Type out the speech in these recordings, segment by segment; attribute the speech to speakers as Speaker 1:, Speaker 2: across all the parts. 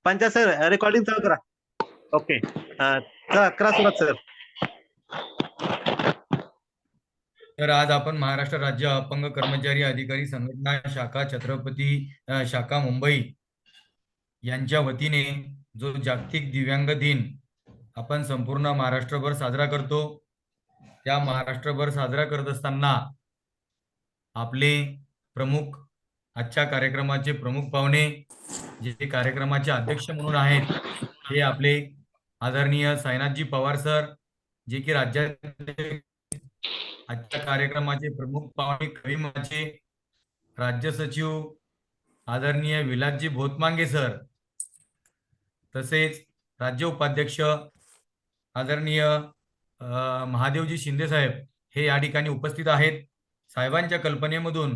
Speaker 1: पंचा sir recording चालू करा. ओके. चला करा सुरुवात सर.
Speaker 2: तर आज आपण महाराष्ट्र राज्य अपंग कर्मचारी अधिकारी संघटना शाखा छत्रपती शाखा मुंबई यांच्या वतीने जो जागतिक दिव्यांग दिन आपण संपूर्ण महाराष्ट्रभर साजरा करतो, त्या महाराष्ट्रभर साजरा करत असताना आपले प्रमुख, आजच्या कार्यक्रमाचे प्रमुख पाहुणे, जे कार्यक्रमाचे अध्यक्ष म्हणून आहेत, ते आपले आदरणीय साईनाथजी पवार सर, जे की राज्याचे आजच्या कार्यक्रमाचे प्रमुख पाहुणे कवी मंचाचे राज्य सचिव आदरणीय विलासजी भोतमांगे सर, तसेच राज्य उपाध्यक्ष आदरणीय महादेवजी शिंदे साहेब हे या ठिकाणी उपस्थित आहेत. साहेबांच्या कल्पनेमधून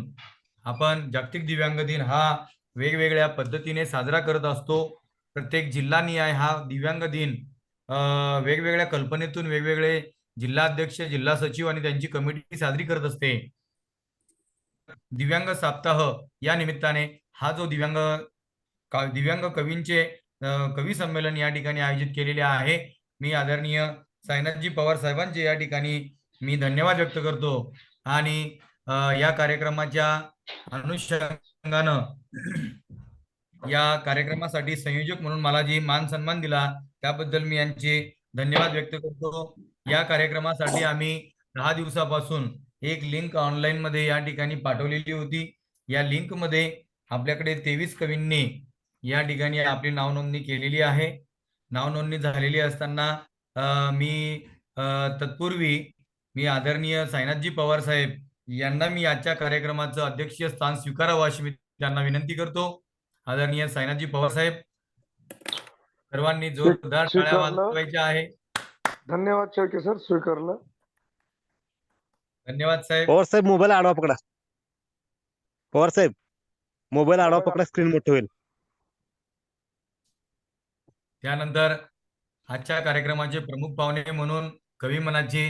Speaker 2: आपण जागतिक दिव्यांग दिन हा वेगवेगळ्या पद्धतीने साजरा करत असतो. प्रत्येक जिल्हानिहाय हा दिव्यांग दिन वेगवेगळ्या कल्पनेतून वेगवेगळे जिल्हाध्यक्ष, जिल्हा सचिव आणि त्यांची कमिटी साजरी करत असते. दिव्यांग सप्ताह या निमित्ताने हा जो दिव्यांग कवींचे कवी संमेलन या ठिकाणी आयोजित केलेले आहे. मी आदरणीय साईनाथजी पवार साहेबांचे या ठिकाणी मी धन्यवाद व्यक्त करतो आणि या कार्यक्रमाच्या अनुषंगानं या कार्यक्रमासाठी संयोजक म्हणून मला जी मान सन्मान दिला त्याबद्दल मी यांचे धन्यवाद व्यक्त करतो. या कार्यक्रमासाठी आम्ही 10 दिवसापासून एक लिंक ऑनलाईन मध्ये या ठिकाणी पाठवलेली होती. या लिंक मध्ये आपल्याकडे 23 कवींनी या ठिकाणी आपली नावनोंदणी केलेली आहे. नावनोंदणी झालेली असताना तत्पूर्वी मी आदरणीय साईनाथजी पवार साहेब यांना मी आजच्या कार्यक्रमाचं अध्यक्षीय स्थान स्वीकारावं अशी मी त्यांना विनंती करतो. आदरणीय साईनाथजी पवार साहेब, सर्वांनी जोरदार टाळ्या वाजवायच्या आहे.
Speaker 3: धन्यवाद शेळके सर, स्वीकारलं.
Speaker 2: धन्यवाद साहेब.
Speaker 1: पवार साहेब मोबाईल आडवा पकडा. पवार साहेब मोबाईल आडवा पकडा, स्क्रीन मोठी होईल.
Speaker 2: त्यानंतर आजच्या कार्यक्रमाचे प्रमुख पाहुणे म्हणून कवी मनाचे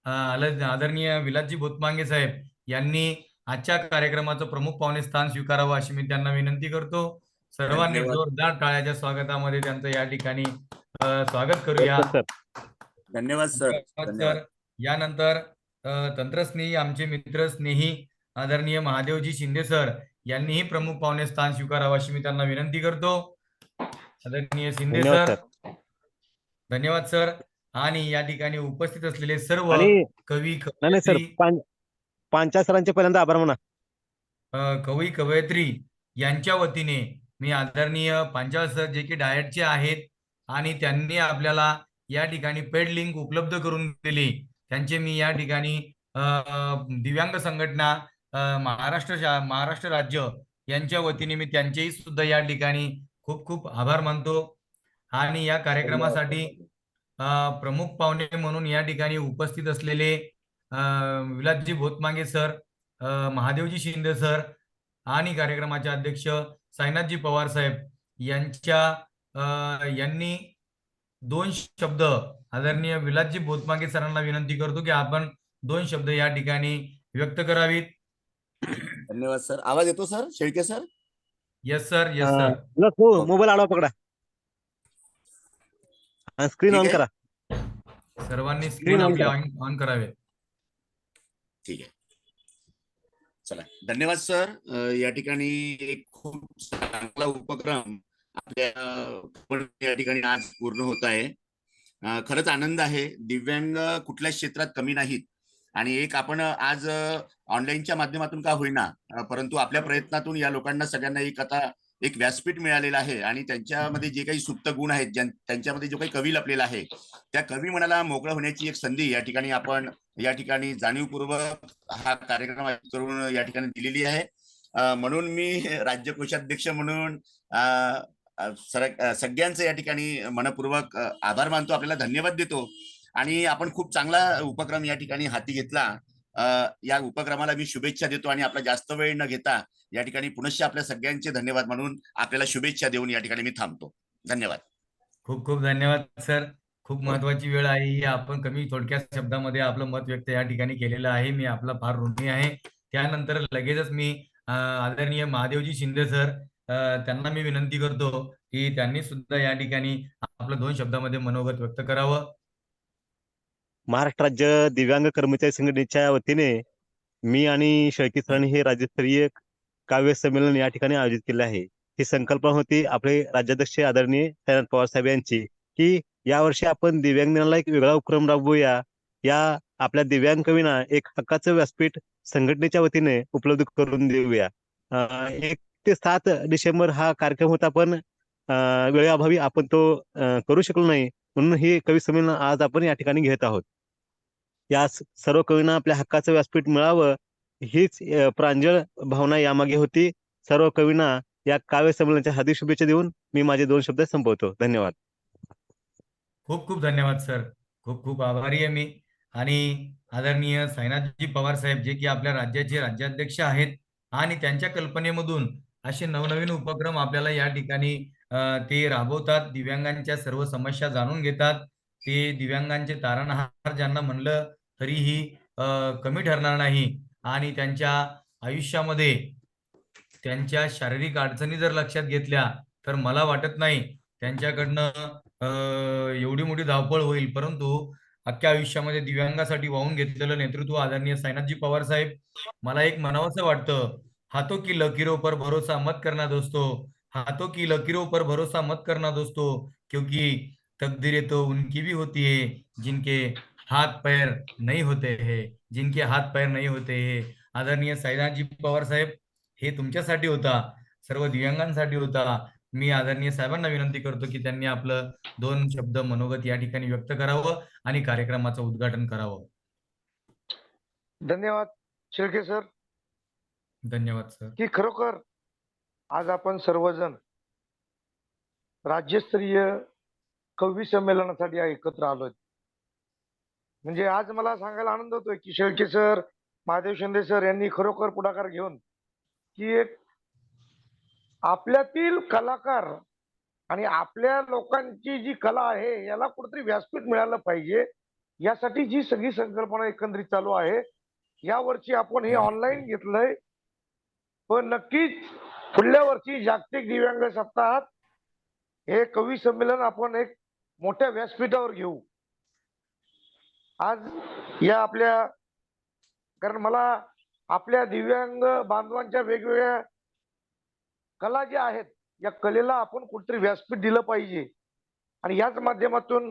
Speaker 2: आदरणीय विलासजी भोतमांगे साहेब यांनी आजच्या कार्यक्रमाचं प्रमुख पाहुणे स्थान स्वीकारावं अशी मी त्यांना विनंती करतो. सर्वांनी जोरदार टाळ्याच्या स्वागतामध्ये त्यांचं या ठिकाणी स्वागत करूया.
Speaker 4: धन्यवाद सर.
Speaker 2: यानंतर तंत्रस्नेही आमचे मित्र स्नेही आदरणीय महादेवजी शिंदे सर यांनीही प्रमुख पाहुणे स्थान स्वीकारावं अशी मी त्यांना विनंती करतो. आदरणीय शिंदे सर, धन्यवाद सर. आणि या ठिकाणी उपस्थित असलेले सर्व कवी
Speaker 1: सर, पांचा सरांचे पहिल्यांदा आभार म्हणा.
Speaker 2: कवी कवयित्री यांच्या वतीने मी आदरणीय पांचाळ सर जे की डायटचे आहेत आणि त्यांनी आपल्याला या ठिकाणी पेड लिंक उपलब्ध करून दिली, त्यांचे मी या ठिकाणी दिव्यांग संघटना महाराष्ट्र राज्य यांच्या वतीने मी त्यांचेही सुद्धा या ठिकाणी खूप खूप आभार मानतो. आणि या कार्यक्रमासाठी प्रमुख पाहुणे म्हणून या ठिकाणी उपस्थित असलेले विलासजी भोतमांगे सर, महादेवजी शिंदे सर आणि कार्यक्रमाचे अध्यक्ष साईनाथजी पवार साहेब यांनी 2 शब्द आदरणीय विलासजी भोतमांगे सरांना विनंती करतो की आपण 2 शब्द या ठिकाणी व्यक्त करावीत.
Speaker 4: धन्यवाद सर. आवाज येतो sir Shelke sir?
Speaker 2: Yes sir, yes sir.
Speaker 1: Mobile आडवा पकडा, स्क्रीन ऑन करा.
Speaker 2: सर्वांनी स्क्रीन ऑन करावे.
Speaker 4: ठीक आहे, चला. धन्यवाद सर. या ठिकाणी एक खूप चांगला उपक्रम आपल्या या ठिकाणी आज पूर्ण होत आहे. खरंच आनंद आहे. दिव्यांग कुठल्याच क्षेत्रात कमी नाहीत आणि एक आपण आज ऑनलाईनच्या माध्यमातून का होईना परंतु आपल्या प्रयत्नातून या लोकांना सगळ्यांना एक व्यासपीठ मिळालेलं आहे आणि त्यांच्यामध्ये जे काही सुप्त गुण आहेत, त्यांच्यामध्ये जो काही कवी लपलेला आहे, त्या कवी मनाला मोकळं होण्याची एक संधी या ठिकाणी आपण या ठिकाणी जाणीवपूर्वक हा कार्यक्रम करून या ठिकाणी दिलेली आहे. म्हणून मी राज्यकोषाध्यक्ष म्हणून सगळ्यांचं या ठिकाणी मनपूर्वक आभार मानतो, आपल्याला धन्यवाद देतो. आणि आपण खूप चांगला उपक्रम या ठिकाणी हाती घेतला. या उपक्रमाला मी शुभेच्छा देतो आणि आपला जास्त वेळ न घेता या ठिकाणी पुनश्च आपल्या सगळ्यांचे धन्यवाद म्हणून आपल्याला शुभेच्छा देऊन या ठिकाणी मी थांबतो. धन्यवाद.
Speaker 2: खूप खूप धन्यवाद सर. खूप महत्वाची वेळ आहे ही. आपण कमी थोडक्यात शब्दामध्ये आपलं मत व्यक्त या ठिकाणी केलेलं आहे. मी आपला फार ऋणी आहे. त्यानंतर लगेचच मी आदरणीय महादेवजी शिंदे सर त्यांना मी विनंती करतो की त्यांनी सुद्धा या ठिकाणी आपलं 2 शब्दामध्ये मनोगत व्यक्त करावं.
Speaker 1: महाराष्ट्र राज्य दिव्यांग कर्मचारी संघटनेच्या वतीने मी आणि शेळके सरांनी हे राज्यस्तरीय काव्य संमेलन या ठिकाणी आयोजित केले आहे. ही संकल्पना होती आपले राज्याध्यक्ष आदरणीय शरद पवार साहेब यांची, की यावर्षी आपण दिव्यांगांना एक वेगळा उपक्रम राबवूया. या आपल्या दिव्यांग कवींना एक हक्काचं व्यासपीठ संघटनेच्या वतीने उपलब्ध करून देऊया. 1 ते 7 डिसेंबर हा कार्यक्रम होता, पण वेळेअभावी आपण तो करू शकलो नाही. म्हणून हे कवी संमेलन आज आपण या ठिकाणी घेत आहोत. या सर्व कवींना आपल्या हक्काचं व्यासपीठ मिळावं, हीच प्रांजळ भावना यामागे होती. सर्व कवींना या काव्य संमेलनाच्या हार्दिक शुभेच्छा देऊन मी माझे 2 शब्द संपवतो. धन्यवाद.
Speaker 2: खूप खूप धन्यवाद सर. खूप खूप आभारी आहे मी. आणि आदरणीय साईनाथजी पवार साहेब, जे की आपल्या राज्याचे राज्याध्यक्ष आहेत, आणि त्यांच्या कल्पनेमधून असे नवनवीन उपक्रम आपल्याला या ठिकाणी ते राबवतात. दिव्यांगांच्या सर्व समस्या जाणून घेतात. ते दिव्यांगांचे तारणहार ज्यांना म्हणलं तरीही कमी ठरणार नाही. आणि त्यांच्या आयुष्यामध्ये त्यांच्या शारीरिक अडचणी जर लक्षात घेतल्या तर मला वाटत नाही त्यांच्याकडनं एवढी मोठी धावपळ होईल. परंतु अख्ख्या आयुष्यामध्ये दिव्यांगासाठी वाहून घेतलेलं नेतृत्व आदरणीय साईनाथजी पवार साहेब, मला एक म्हणावंसं वाटतं, हाथों की लकीरों पर भरोसा मत करना दोस्तों, हाथों की लकीरों पर भरोसा मत करना दोस्तों, क्योंकि तकदीरें तो उनकी भी होती है जिनके हाथ पैर नहीं होते हैं, जिनके हाथ पैर नहीं होते हैं. आदरणीय साईनाथजी पवार साहेब, हे तुमच्यासाठी होता, सर्व दिव्यांगांसाठी होता. मी आदरणीय साहेबांना विनंती करतो की त्यांनी आपलं 2 शब्द मनोगत या ठिकाणी व्यक्त करावं आणि कार्यक्रमाचं उद्घाटन करावं.
Speaker 3: धन्यवाद शेळके सर,
Speaker 2: धन्यवाद सर.
Speaker 3: की खरोखर आज आपण सर्वजण राज्यस्तरीय कवी संमेलनासाठी एकत्र आलोय. म्हणजे आज मला सांगायला आनंद होतोय की शेळके सर, महादेव शिंदे सर यांनी खरोखर पुढाकार घेऊन की एक आपल्यातील कलाकार आणि आपल्या लोकांची जी कला आहे याला कुठेतरी व्यासपीठ मिळालं पाहिजे, यासाठी जी सगळी संकल्पना एकंदरीत चालू आहे. या वर्षी आपण हे ऑनलाईन घेतलंय, पण नक्कीच पुढल्या वर्षी जागतिक दिव्यांग सप्ताहात हे कवी संमेलन आपण एक मोठ्या व्यासपीठावर घेऊ. आज या आपल्या, कारण मला आपल्या दिव्यांग बांधवांच्या वेगवेगळ्या कला ज्या आहेत, या कलेला आपण कुठेतरी व्यासपीठ दिलं पाहिजे. आणि याच माध्यमातून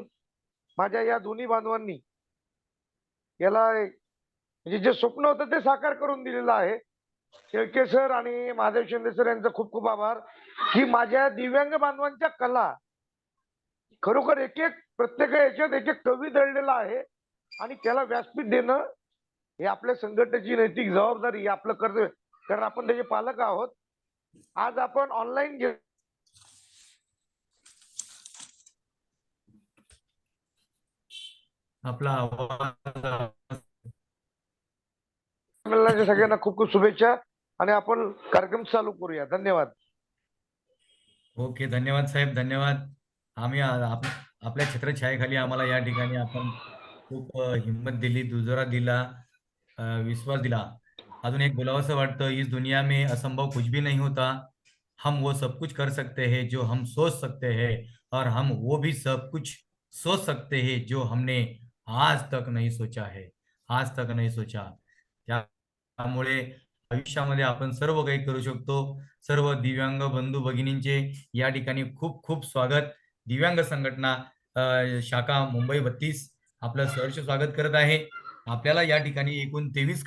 Speaker 3: माझ्या या दोन्ही बांधवांनी याला म्हणजे जे स्वप्न होतं ते साकार करून दिलेलं आहे. शेळके सर आणि महादेव शिंदे सर यांचं खूप खूप आभार, की माझ्या दिव्यांग बांधवांच्या कला खरोखर एक एक प्रत्येक याच्यात एक एक कवी दळलेला आहे, आणि त्याला व्यासपीठ देणं हे आपल्या संघटनेची नैतिक जबाबदारी, हे आपलं कर्तव्य, कारण आपण त्याचे पालक आहोत. आज आपण ऑनलाईन
Speaker 2: आपला आवाज
Speaker 3: संमेलनाच्या सगळ्यांना खूप खूप शुभेच्छा, आणि आपण कार्यक्रम चालू करूया. धन्यवाद.
Speaker 2: ओके, धन्यवाद साहेब, धन्यवाद. आम्ही आपल्या छत्रछायेखाली आम्हाला या ठिकाणी आपण खूप हिम्मत दिली, दुजोरा दिला, विश्वास दिला. अजून एक बोलावंसं वाटतं, इस दुनिया में असंभव कुछ भी नहीं होता, हम वो सब कुछ कर सकते हैं जो हम सोच सकते हैं, और हम वो भी सब कुछ सोच सकते हैं जो हमने आज तक नहीं सोचा है, आज तक नहीं सोचा. त्यामुळे आयुष्यामध्ये आपण सर्व काही करू शकतो. सर्व दिव्यांग बंधू भगिनींचे या ठिकाणी खूप खूप स्वागत. दिव्यांग संघटना शाखा मुंबई 32 आपलं सहर्ष स्वागत करत आहे. आपल्याला या ठिकाणी एकूण 23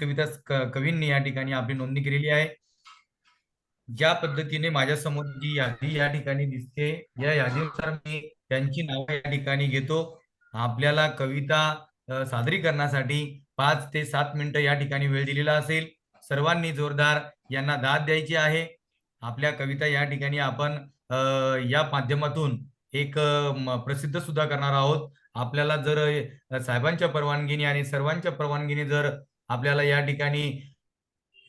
Speaker 2: कवींनी या ठिकाणी आपली नोंदणी केलेली आहे. ज्या पद्धतीने माझ्यासमोर जी यादी या ठिकाणी दिसते, या यादीनुसार मी त्यांची नावे या ठिकाणी घेतो. आपल्याला कविता सादरीकरणासाठी 5 ते 7 मिनिटं या ठिकाणी वेळ दिलेला असेल. सर्वांनी जोरदार यांना दाद द्यायची आहे. आपल्या कविता या ठिकाणी आपण या माध्यमातून एक प्रसिद्ध सुद्धा करणार आहोत. आपल्याला जर साहेबांच्या परवानगीने आणि सर्वांच्या परवानगीने जर आपल्याला या ठिकाणी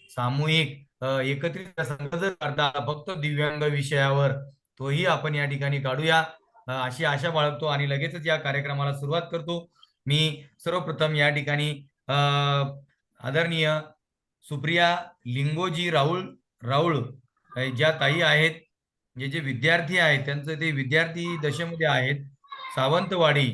Speaker 2: सामूहिक एकत्रित प्रसंग जर काढता फक्त दिव्यांग विषयावर, तोही आपण या ठिकाणी काढूया अशी आशा बाळगतो, आणि लगेचच या कार्यक्रमाला सुरुवात करतो. मी सर्वप्रथम या ठिकाणी आदरणीय सुप्रिया लिंगोजी राऊळ ज्या ताई आहेत, जे विद्यार्थी आहेत त्यांचं ते विद्यार्थी दशेमध्ये आहेत, सावंतवाडी,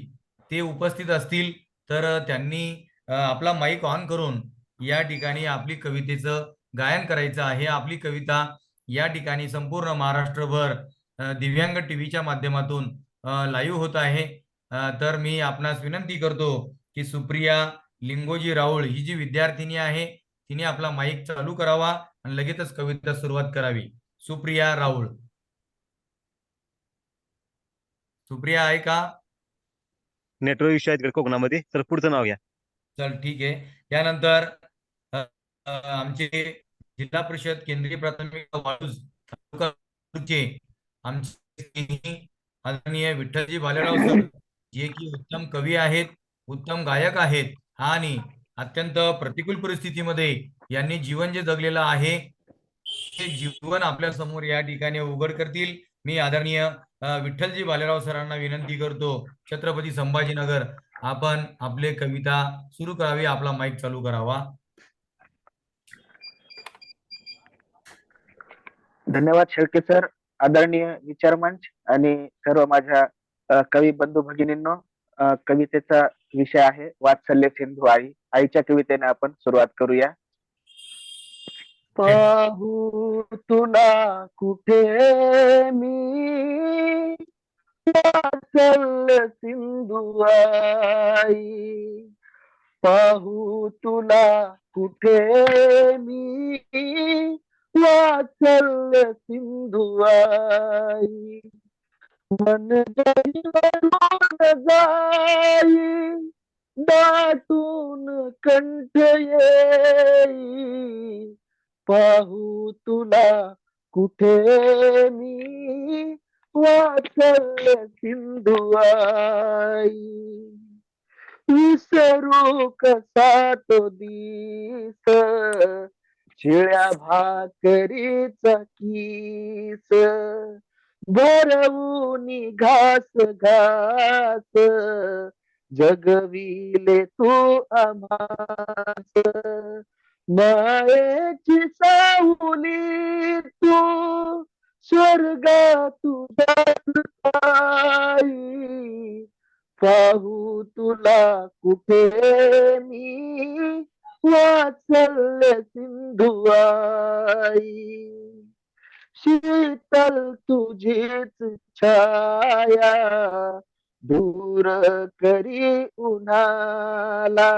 Speaker 2: ते उपस्थित असतील तर त्यांनी आपला माईक ऑन करून या ठिकाणी आपली कवितेचं गायन करायचं आहे. आपली कविता या ठिकाणी संपूर्ण महाराष्ट्रभर दिव्यांग टीव्हीच्या माध्यमातून लाईव्ह होत आहे. तर मी आपणास विनंती करतो की सुप्रिया लिंगोजी राऊळ ही जी विद्यार्थिनी आहे तिने आपला माईक चालू करावा आणि लगेचच कविता सुरुवात करावी. सुप्रिया राऊळ. सुप्रिया आहे का?
Speaker 1: नेटवर्क इश्यू आहेत कोकणामध्ये. तर पुढचं नाव घ्या.
Speaker 2: चल ठीक आहे. त्यानंतर आमचे जिल्हा परिषद केंद्रीय प्राथमिक वाळूज तालुकाचे आमचे आदरणीय विठ्ठलजी भालेराव सर, जे की उत्तम कवी आहेत, उत्तम गायक आहेत आणि अत्यंत प्रतिकूल परिस्थितीमध्ये यांनी जीवन जे जगलेलं आहे ते जीवन आपल्या समोर या ठिकाणी उघड करतील. मी आदरणीय विठ्ठलजी भालेराव सरांना विनंती करतो, छत्रपती संभाजीनगर, आपण आपले कविता सुरू करावी, आपला माईक चालू करावा.
Speaker 5: धन्यवाद शेळके सर. आदरणीय विचार मंच आणि सर्व माझ्या कवी बंधू भगिनींनो, कवितेचा विषय आहे वात्सल्य सिंधू आई. आईच्या कवितेने आपण सुरुवात करूया. पाहू तुला कुठे मी वात्सल्य सिंधू आई, पाहू तुला कुठे मी वात्सल्य सिंधू आई, मन गहिवरून जाई दाटून कंठ येई, पाहू तुला कुठे मी वात्सल्य सिंधू आई, विसरू कसा तो दिस शिळ्या भाकरीचा किस, भरवून घास घास जगविले तू आम्हास, मायेची सावली तू स्वर्गात आई, पाहू तुला कुठे मी वात्सल्य सिंधू आई, शीतल तुझीच छाया दूर करी उन्हाला,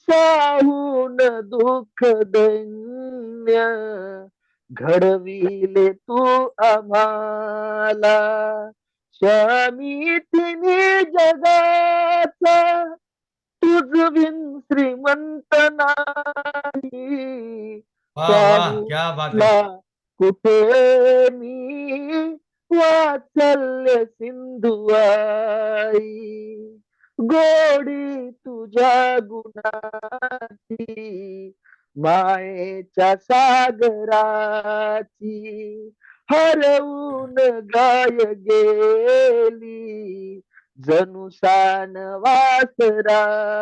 Speaker 5: साहून दुःख दैन्य घडविले तू आम्हाला, स्वामी तिन्ही जगाचा तुझविन श्रीमंत नाही,
Speaker 2: वाह वाह, क्या बात है.
Speaker 5: कुठे मी वात्सल्य सिंधू आई, गोडी तुझ्या गुणाची मायेच्या सागराची, हरवून गाय गेली जणू सान वासराची,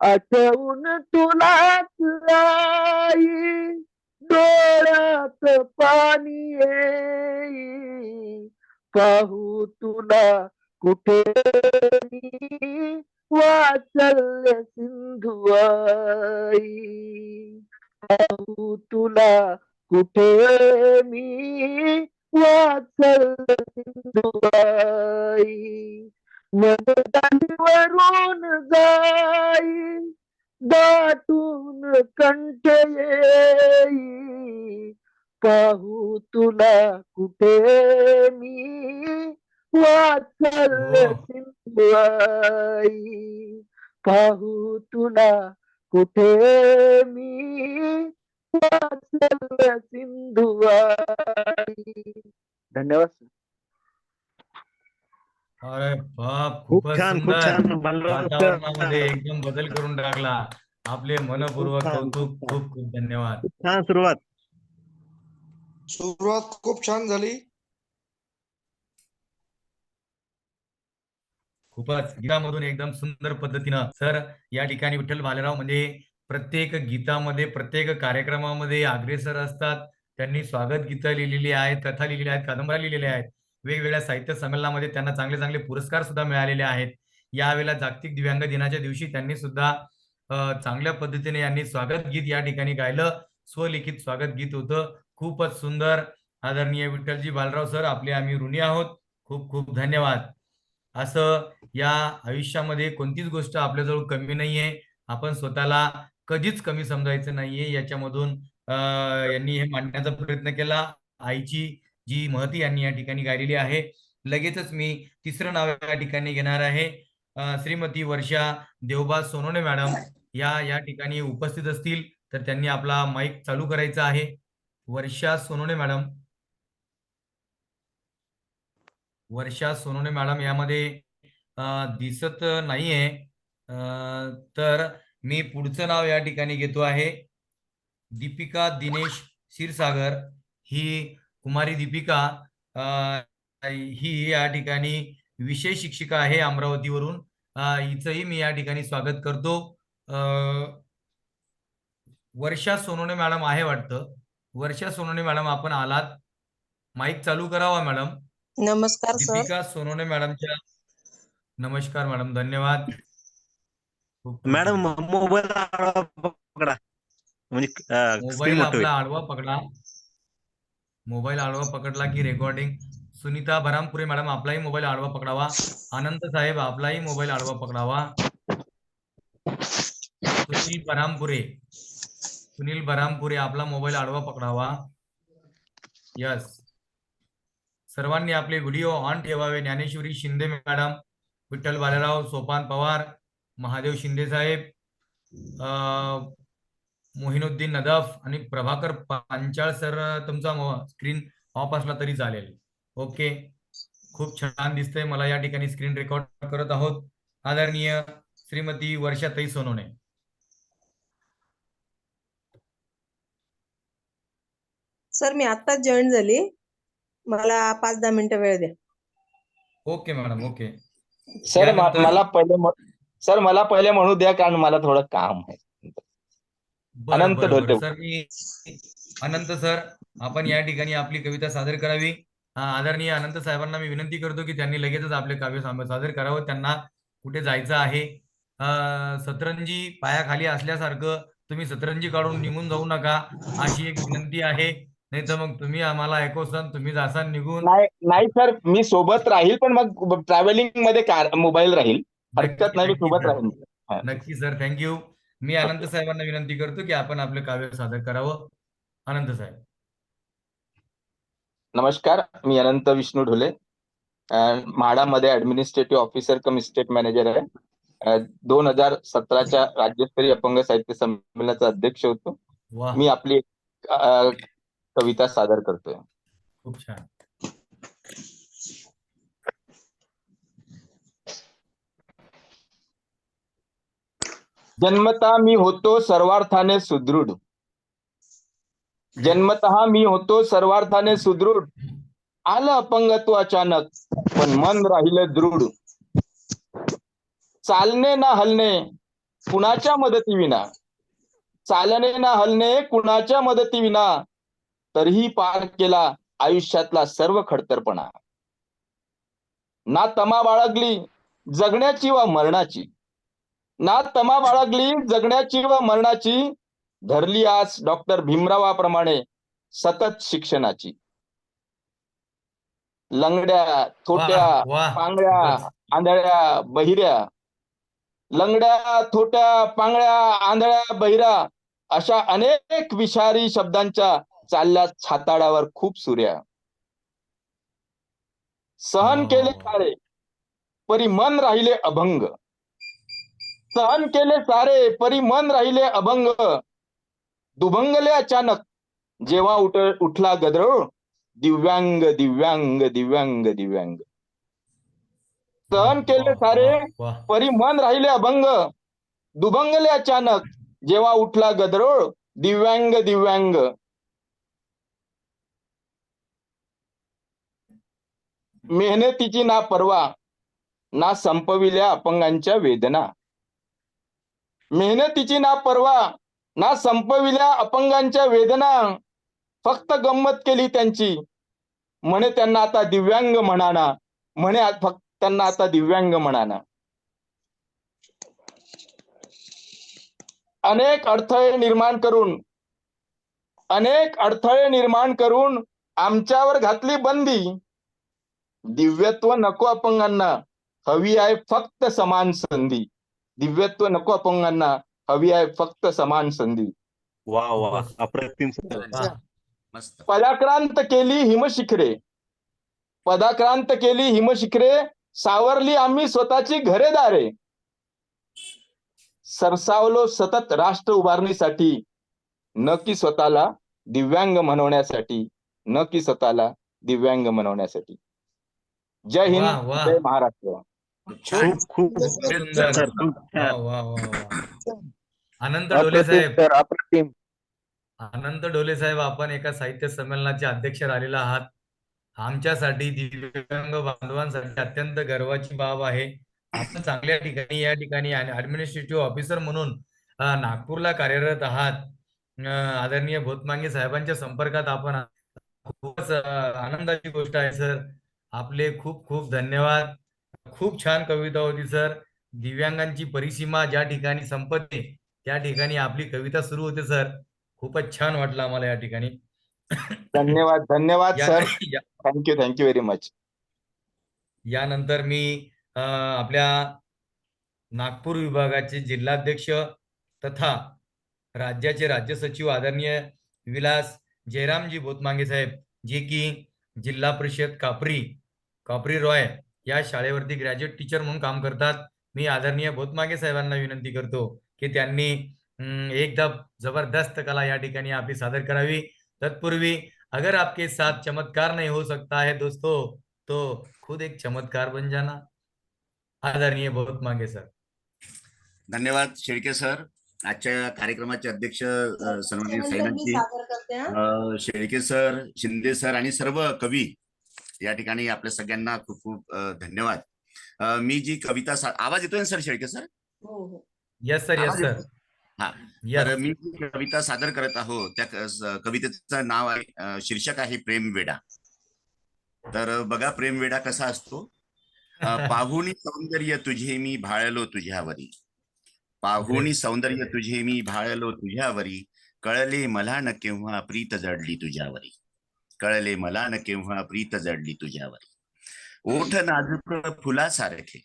Speaker 5: आठवून तुलाच आई डोळ्यात पाणी येई, पाहू तुला कुठे मी वात्सल्य सिंधू आई, पाहू तुला कुठे मी वात्सल्य सिंधू आई, मन वरून जाई दाटून कंठ येई, पाहू तुला कुठे मी वात्सल्य सिंधू आई, पाहू तुला कुठे मी वात्सल्य सिंधू आई. धन्यवाद.
Speaker 2: अरे बाप,
Speaker 1: खूप
Speaker 2: खूपच
Speaker 1: छान, खूप
Speaker 2: सुंदर.
Speaker 1: छान.
Speaker 2: वातावरणामध्ये एकदम बदल करून टाकला. आपले मनपूर्वक
Speaker 1: छान,
Speaker 2: कौतुक.
Speaker 1: खूप छान.
Speaker 2: खूप खूप धन्यवाद.
Speaker 1: छान सुरुवात.
Speaker 6: सुरुवात खूप छान झाली.
Speaker 2: खूपच गीतामधून एकदम सुंदर पद्धतीनं सर या ठिकाणी विठ्ठल भालेराव म्हणजे प्रत्येक गीतामध्ये प्रत्येक कार्यक्रमामध्ये अग्रेसर असतात. त्यांनी स्वागत गीतं लिहिलेली आहेत, कथा लिहिलेल्या आहेत, कादंबऱ्या लिहिलेल्या आहेत. वेगवेगळ्या साहित्य संमेलनामध्ये त्यांना चांगले चांगले पुरस्कार सुद्धा मिळालेले आहेत. यावेळेला जागतिक दिव्यांग दिनाच्या दिवशी त्यांनी सुद्धा चांगल्या पद्धतीने यांनी स्वागत गीत या ठिकाणी गायलं. स्वलिखित स्वागत गीत होतं. खूपच सुंदर. आदरणीय विठ्ठलजी बालराव सर, आपले आम्ही ऋणी आहोत. खूप खूप धन्यवाद. असं या आयुष्यामध्ये कोणतीच गोष्ट आपल्याजवळ कमी नाहीये. आपण स्वतःला कधीच कमी समजायचं नाहीये. याच्यामधून यांनी हे मांडण्याचा प्रयत्न केला. आईची जी महती यांनी या ठिकाणी गायलेली आहे. लगेचच मी तिसरं नाव या ठिकाणी घेणार आहे. श्रीमती वर्षा देवबा सोनवणे मॅडम या ठिकाणी उपस्थित असतील तर त्यांनी आपला माईक चालू करायचा आहे. वर्षा सोनवणे मॅडम. वर्षा सोनवणे मॅडम यामध्ये दिसत नाहीये. तर मी पुढचं नाव या ठिकाणी घेतो आहे. दीपिका दिनेश क्षीरसागर. ही कुमारी दीपिका ही या ठिकाणी विषय शिक्षिका आहे अमरावतीवरून. हिचंही मी या ठिकाणी स्वागत करतो. वर्षा सोनवणे मॅडम आहे वाटतं. वर्षा सोनवणे मॅडम आपण आलात. माईक चालू करावा मॅडम.
Speaker 6: नमस्कार सर.
Speaker 2: दीपिका सोनवणे मॅडमच्या. नमस्कार मॅडम, धन्यवाद. खूप खूप
Speaker 1: मॅडम
Speaker 2: धन्यवाद.
Speaker 1: मोबाईल आडवा पकडा, म्हणजे स्क्रीन
Speaker 2: मोबाईल
Speaker 1: मोठी होईल.
Speaker 2: आपला आडवा पकडा. मोबाईल आडवा पकडला की रेकॉर्डिंग. सुनीता बरामपुरे मॅडम, आपलाही मोबाईल आडवा पकडावा. आनंद साहेब, आपलाही मोबाईल आडवा पकडावा. सुनील बरामपुरे, सुनील बरामपुरे, आपला मोबाईल आडवा पकडावा. यस. सर्वांनी आपले व्हिडिओ ऑन ठेवावे. ज्ञानेश्वरी शिंदे मॅडम, विठ्ठल बालेराव, सोपान पवार, महादेव शिंदे साहेब, मोहिनुद्दीन नदफ आणि प्रभाकर पांचाळ सर, तुमचा स्क्रीन ऑफ असला तरी चालेल. ओके, खूप छान दिसतंय मला. या ठिकाणी स्क्रीन रेकॉर्ड करत आहोत. आदरणीय श्रीमती वर्षाताई सोनवणे.
Speaker 6: सर मी आत्ताच जॉईन झाली, मला 5-10 मिनिटं वेळ द्या.
Speaker 2: Okay madam, okay.
Speaker 7: सर
Speaker 2: यानंतर-
Speaker 7: मला पहिले म्हणू द्या, कारण मला थोडं काम आहे.
Speaker 2: बरं,
Speaker 7: अनंत
Speaker 2: बरं,
Speaker 7: ढोले.
Speaker 2: बरं. सर मी अनंत सर, आपण या ठिकाणी आपली कविता सादर करावी. आदरणीय अनंत साहेबांना मी विनंती करतो की त्यांनी लगेचच आपले काव्य सादर करावं. त्यांना कुठे जायचं आहे. सतरंजी पायाखाली असल्यासारखं तुम्ही सतरंजी काढून निघून जाऊ नका, अशी एक विनंती आहे. नाही तर मग तुम्ही आम्हाला ऐकवसान, तुम्ही जासान निघून.
Speaker 7: नाही सर, मी सोबत राहील, पण मग ट्रॅव्हलिंग मध्ये मोबाईल राहील. हरकत नाही, मी
Speaker 2: नक्की,
Speaker 7: सोबत
Speaker 2: सर.
Speaker 7: राहील. हा.
Speaker 2: नक्की सर, थँक्यू. मी अनंत साहेबांना विनंती करतो की आपण आपलं काव्य सादर करावं. अनंत साहेब.
Speaker 7: नमस्कार, मी अनंत विष्णू ढोले, म्हाडामध्ये ऍडमिनिस्ट्रेटिव्ह ऑफिसर कम स्टेट मॅनेजर आहे. 2017च्या राज्यस्तरीय अपंग साहित्य संमेलनाचा अध्यक्ष होतो.
Speaker 2: वा,
Speaker 7: मी आपली एक कविता सादर करतोय.
Speaker 2: खूप छान.
Speaker 7: जन्मतः मी होतो सर्वार्थाने सुदृढ. जन्मतः मी होतो सर्वार्थाने सुदृढ. आलं अपंगत्व अचानक, पण मन राहिलं दृढ. चालणे ना हलणे कुणाच्या मदतीविना, चालणे ना हलणे कुणाच्या मदतीविना, तरीही पार केला आयुष्यातला सर्व खडतरपणा. ना तमा बाळगली जगण्याची व मरणाची, ना तमा बाळगली जगण्याची व मरणाची, धरली आस डॉक्टर भीमरावाप्रमाणे सतत शिक्षणाची. लंगड्या थोट्या
Speaker 2: वाह,
Speaker 7: पांगड्या
Speaker 2: खूपच.
Speaker 7: आंधळ्या बहिऱ्या, लंगड्या थोट्या पांगड्या आंधळ्या बहिरा, अशा अनेक विषारी शब्दांच्या चालल्या छाताडावर खूप सुऱ्या. सहन केले सारे परी मन राहिले अभंग, सहन केले सारे परी मन राहिले अभंग. दुभंगले अचानक जेव्हा उठला गदर, दिव्यांग दिव्यांग दिव्यांग दिव्यांग. सहन केले सारे
Speaker 2: वाह,
Speaker 7: परी मन राहिले अभंग, दुभंगले अचानक जेव्हा उठला गदरोळ, दिव्यांग दिव्यांग. मेहनतीची ना परवा, ना संपविल्या अपंगांच्या वेदना. मेहनतीची ना परवा, ना संपविल्या अपंगांच्या वेदना. फक्त गंमत केली त्यांची. म्हणे त्यांना आता दिव्यांग म्हणाना. म्हणे फक्त त्यांना आता दिव्यांग म्हणाना. अनेक अडथळे निर्माण करून आमच्यावर घातली बंदी. दिव्यत्व नको अपंगांना, हवी आहे फक्त समान संधी. दिव्यत्व नको अपंगांना, हवी आहे फक्त समान संधी.
Speaker 1: वा वा,
Speaker 2: खूपच.
Speaker 1: अप्रतिम सर.
Speaker 2: वा.
Speaker 4: मस्त.
Speaker 7: पदाक्रांत केली हिमशिखरे, सावरली आम्ही स्वतःची घरेदारे. सरसावलो सतत राष्ट्र उभारणीसाठी, न की स्वतःला दिव्यांग म्हणवण्यासाठी. जय हिंद,
Speaker 2: वा वा,
Speaker 7: जय महाराष्ट्र.
Speaker 4: छान.
Speaker 1: खूप खूप
Speaker 2: सुंदर.
Speaker 1: सर, खूप
Speaker 2: वा
Speaker 1: छान.
Speaker 2: वा वा वा. अनंत डोले
Speaker 5: अप्रतिम
Speaker 2: साहेब,
Speaker 5: सर, अप्रतिम.
Speaker 2: अनंत डोले साहेब, आपण एका साहित्य संमेलनाचे अध्यक्ष राहिलेला आहात. आमच्यासाठी दिव्यांग बांधवांसाठी अत्यंत गर्वाची बाब आहे. आपण चांगल्या ठिकाणी या ठिकाणी ऍडमिनिस्ट्रेटिव्ह ऑफिसर म्हणून नागपूरला कार्यरत आहात. आदरणीय भोतमांगे साहेबांच्या संपर्कात आपण आहात. खूपच आनंदाची गोष्ट आहे सर. आपले खूप खूप धन्यवाद. खूप छान कविता होती सर. दिव्यांगांची परिसीमा ज्या ठिकाणी संपते त्या ठिकाणी आपली कविता सुरू होते सर. खूपच छान वाटलं आम्हाला या ठिकाणी.
Speaker 7: धन्यवाद
Speaker 2: या-
Speaker 7: सर.
Speaker 2: या-
Speaker 7: थँक्यू व्हेरी मच.
Speaker 2: यानंतर मी आपल्या नागपूर विभागाचे जिल्हाध्यक्ष तथा राज्याचे राज्य सचिव आदरणीय विलास जयरामजी भोतमांगे साहेब, जे की जिल्हा परिषद कापरी रॉय या शाळेवरती ग्रॅज्युएट टीचर म्हणून काम करतात. मी आदरणीय भोतमांगे साहेबांना विनंती करतो की त्यांनी एकदा जबरदस्त कला या ठिकाणी आपली सादर करावी. तत्पूर्वी अगर आपके साथ चमत्कार नहीं हो सकता है दोस्तों, तो खुद एक चमत्कार बन जाना. आदरणीय भोतमांगे सर.
Speaker 4: धन्यवाद शेळके सर. आजच्या कार्यक्रमाचे अध्यक्ष सन्माननीय
Speaker 6: त्यानंतर मी
Speaker 4: साईनाथजी
Speaker 6: सादर करते हा.
Speaker 4: शेळके सर, शिंदे सर आणि सर्व कवी या ठिकाणी आपल्या सगळ्यांना खूप खूप धन्यवाद. मी जी कविता आवाज येतोय ना सर शेळके सर?
Speaker 6: हो हो.
Speaker 2: Yes sir, yes sir.
Speaker 4: हा, तर मी जी कविता सादर करत आहोत त्या कवितेचं नाव आहे, शीर्षक आहे प्रेमवेडा. तर बघा प्रेमवेडा कसा असतो. पाहुणी सौंदर्य तुझे मी भाळलो तुझ्यावरी. पाहुणी सौंदर्य तुझे मी भाळलो तुझ्यावरी. कळले मला न केव्हा प्रीत जडली तुझ्यावरी. कळले मला न केव्हा प्रीत जडली तुझ्यावरी. ओठ नाजूक फुलासारखे,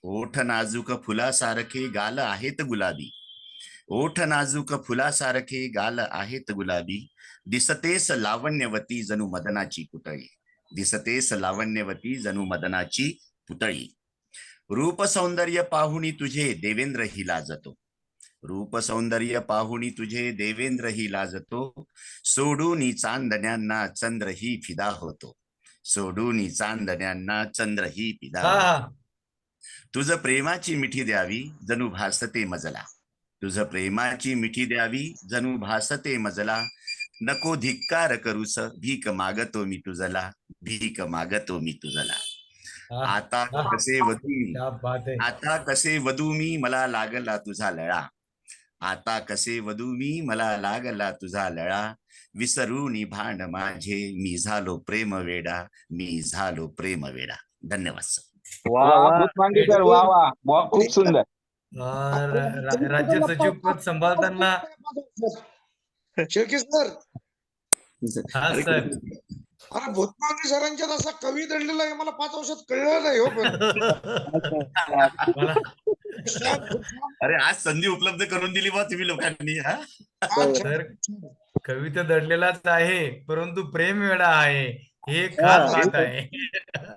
Speaker 4: ओठ नाजूक फुलासारखे गाल आहेत गुलाबी. ओठ नाजूक फुलासारखे गाल आहेत गुलाबी. दिसतेस लावण्यवती जणू मदनाची पुतळी. दिसतेस लावण्यवती जणू मदनाची पुतळी. रूप सौंदर्य पाहुणी तुझे देवेंद्र ही लाजतो. रूप सौंदर्य पाहुणी तुझे देवेंद्र ही लाजतो. सोडून चांदण्यांना चंद्र ही फिदा होतो. सोडून चांदण्यांना चंद्र ही फिदा होतो. तुझ प्रेमाची मिठी द्यावी जणू भासते मजला. तुझ प्रेमाची मिठी द्यावी जणू भासते मजला. नको धिक्कार करूस भीक मागतो मी तुझला. भीक मागतो मी तुझला. आता कसे वधू मी,
Speaker 2: क्या बात है.
Speaker 4: आता कसे वधू मी मला लागला तुझा लळा. आता कसे वधू मी मला लागला तुझा लळा. विसरूनी भांड माझे मी झालो प्रेम वेडा. मी झालो प्रेम वेडा. धन्यवाद सर.
Speaker 1: वा वा.
Speaker 7: भोतमांगे सर, वा वा, खूप सुंदर.
Speaker 2: राज्य सचिव पद सांभाळताना
Speaker 3: शेळके सर,
Speaker 2: हा सर.
Speaker 3: अरे भोतमांगे सरांच्यात असा कवी दडलेला आहे मला 5 वर्षात कळलं नाही हो. पण
Speaker 2: मला
Speaker 4: अरे आज संधी उपलब्ध करून दिली बा तुम्ही लोकांनी. हा
Speaker 2: सर, कविता दडलेलाच आहे परंतु प्रेम वेडा आहे, हे खास बात आहे.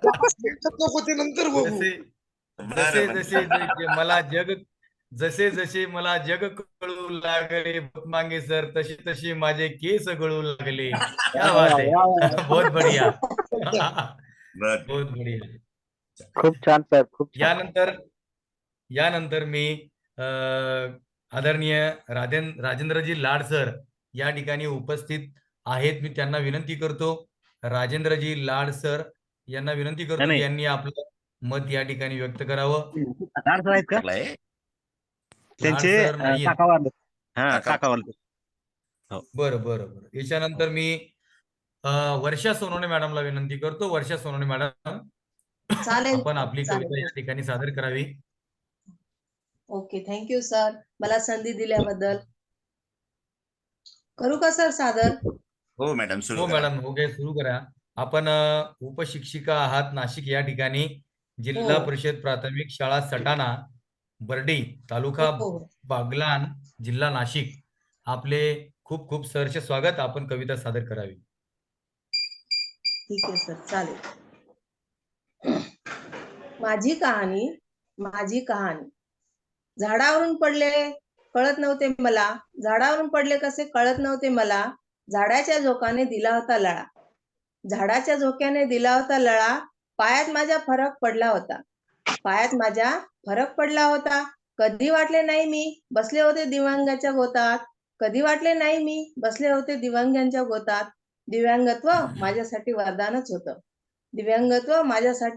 Speaker 3: नको ते नंतर बघू.
Speaker 2: जसे जसे जसे जसे मला जग कळू लागले भोतमांगे सर, तसे तसे माझे केस गळू लागले. क्या बात आहे. बहुत बढ़िया. बहुत बढ़िया.
Speaker 5: खूप छान सर, खूप छान.
Speaker 2: यानंतर मी आदरणीय राजेंद्रजी लाड सर या ठिकाणी उपस्थित आहेत. मी त्यांना विनंती करतो, राजेंद्रजी लाड सर यांना विनंती करतो की यांनी आपलं मत या ठिकाणी व्यक्त करावं.
Speaker 1: आहेत का?
Speaker 4: आहे.
Speaker 1: त्यांचे
Speaker 2: सर नाहीये.
Speaker 1: काकावारले. हा, काकावारले. हो.
Speaker 2: बरं बरं बरं. याच्यानंतर मी वर्षा सोनवणे मॅडमला विनंती करतो. वर्षा सोनवणे मॅडम,
Speaker 6: चालेल
Speaker 2: आपण आपली कविता
Speaker 6: चालेल.
Speaker 2: या ठिकाणी सादर करावी.
Speaker 6: ओके, थँक्यू सर, मला संधी दिल्याबद्दल. करू का सर सादर?
Speaker 4: हो मॅडम, सुरू
Speaker 2: हो
Speaker 4: करा.
Speaker 2: मॅडम, हो काय, सुरू करा. आपण उपशिक्षिका आहात नाशिक या ठिकाणी, जिल्हा
Speaker 6: हो.
Speaker 2: परिषद प्राथमिक शाळा सटाणा बर्डी, तालुका
Speaker 6: हो.
Speaker 2: बागलाण, जिल्हा नाशिक. आपले खूप खूप सहर्ष स्वागत. आपण कविता सादर करावी.
Speaker 6: ठीक आहे सर, चालेल. माझी कहाणी. झाडावरून पडले कळत नव्हते मला, झाडावरून पडले कसे कळत नव्हते मला, झाडाच्या झोकाने दिला होता लळा, झाडाच्या झोक्याने दिला होता लळा, पायात माझ्या फरक पडला होता. कधी वाटले नाही मी बसले होते दिव्यांगाच्या गोतात, कधी वाटले नाही मी बसले होते दिव्यांगांच्या गोतात. दिव्यांगत्व माझ्यासाठी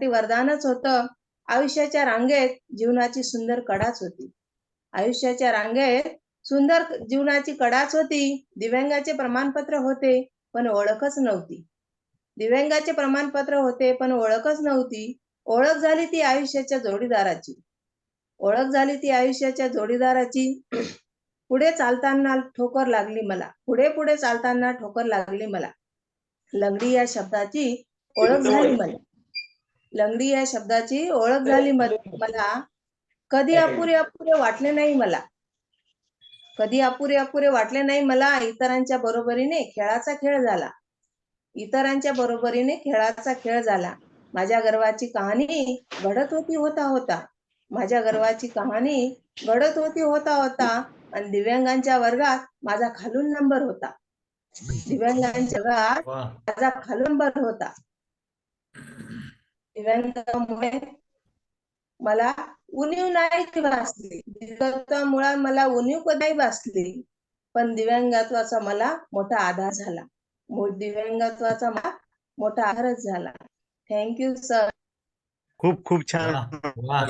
Speaker 6: वरदानच होतं. आयुष्याच्या रांगेत जीवनाची सुंदर कडाच होती. दिव्यांगाचे प्रमाणपत्र होते पण ओळखच नव्हती. ओळख झाली ती आयुष्याच्या जोडीदाराची. पुढे चालताना ठोकर लागली मला. लंगडी या शब्दाची ओळख झाली मला. कधी अपुरे वाटले नाही मला. इतरांच्या बरोबरीने खेळाचा खेळ झाला. माझ्या गर्वाची कहाणी घडत होती होता. आणि दिव्यांगांच्या वर्गात माझा खालून नंबर होता. दिव्यांगामुळे मला उणीव नाही भासली, पण दिव्यांगत्वाचा मला मोठा आधारच झाला. Thank you sir.
Speaker 1: खूप खूप छान.
Speaker 2: वा वा.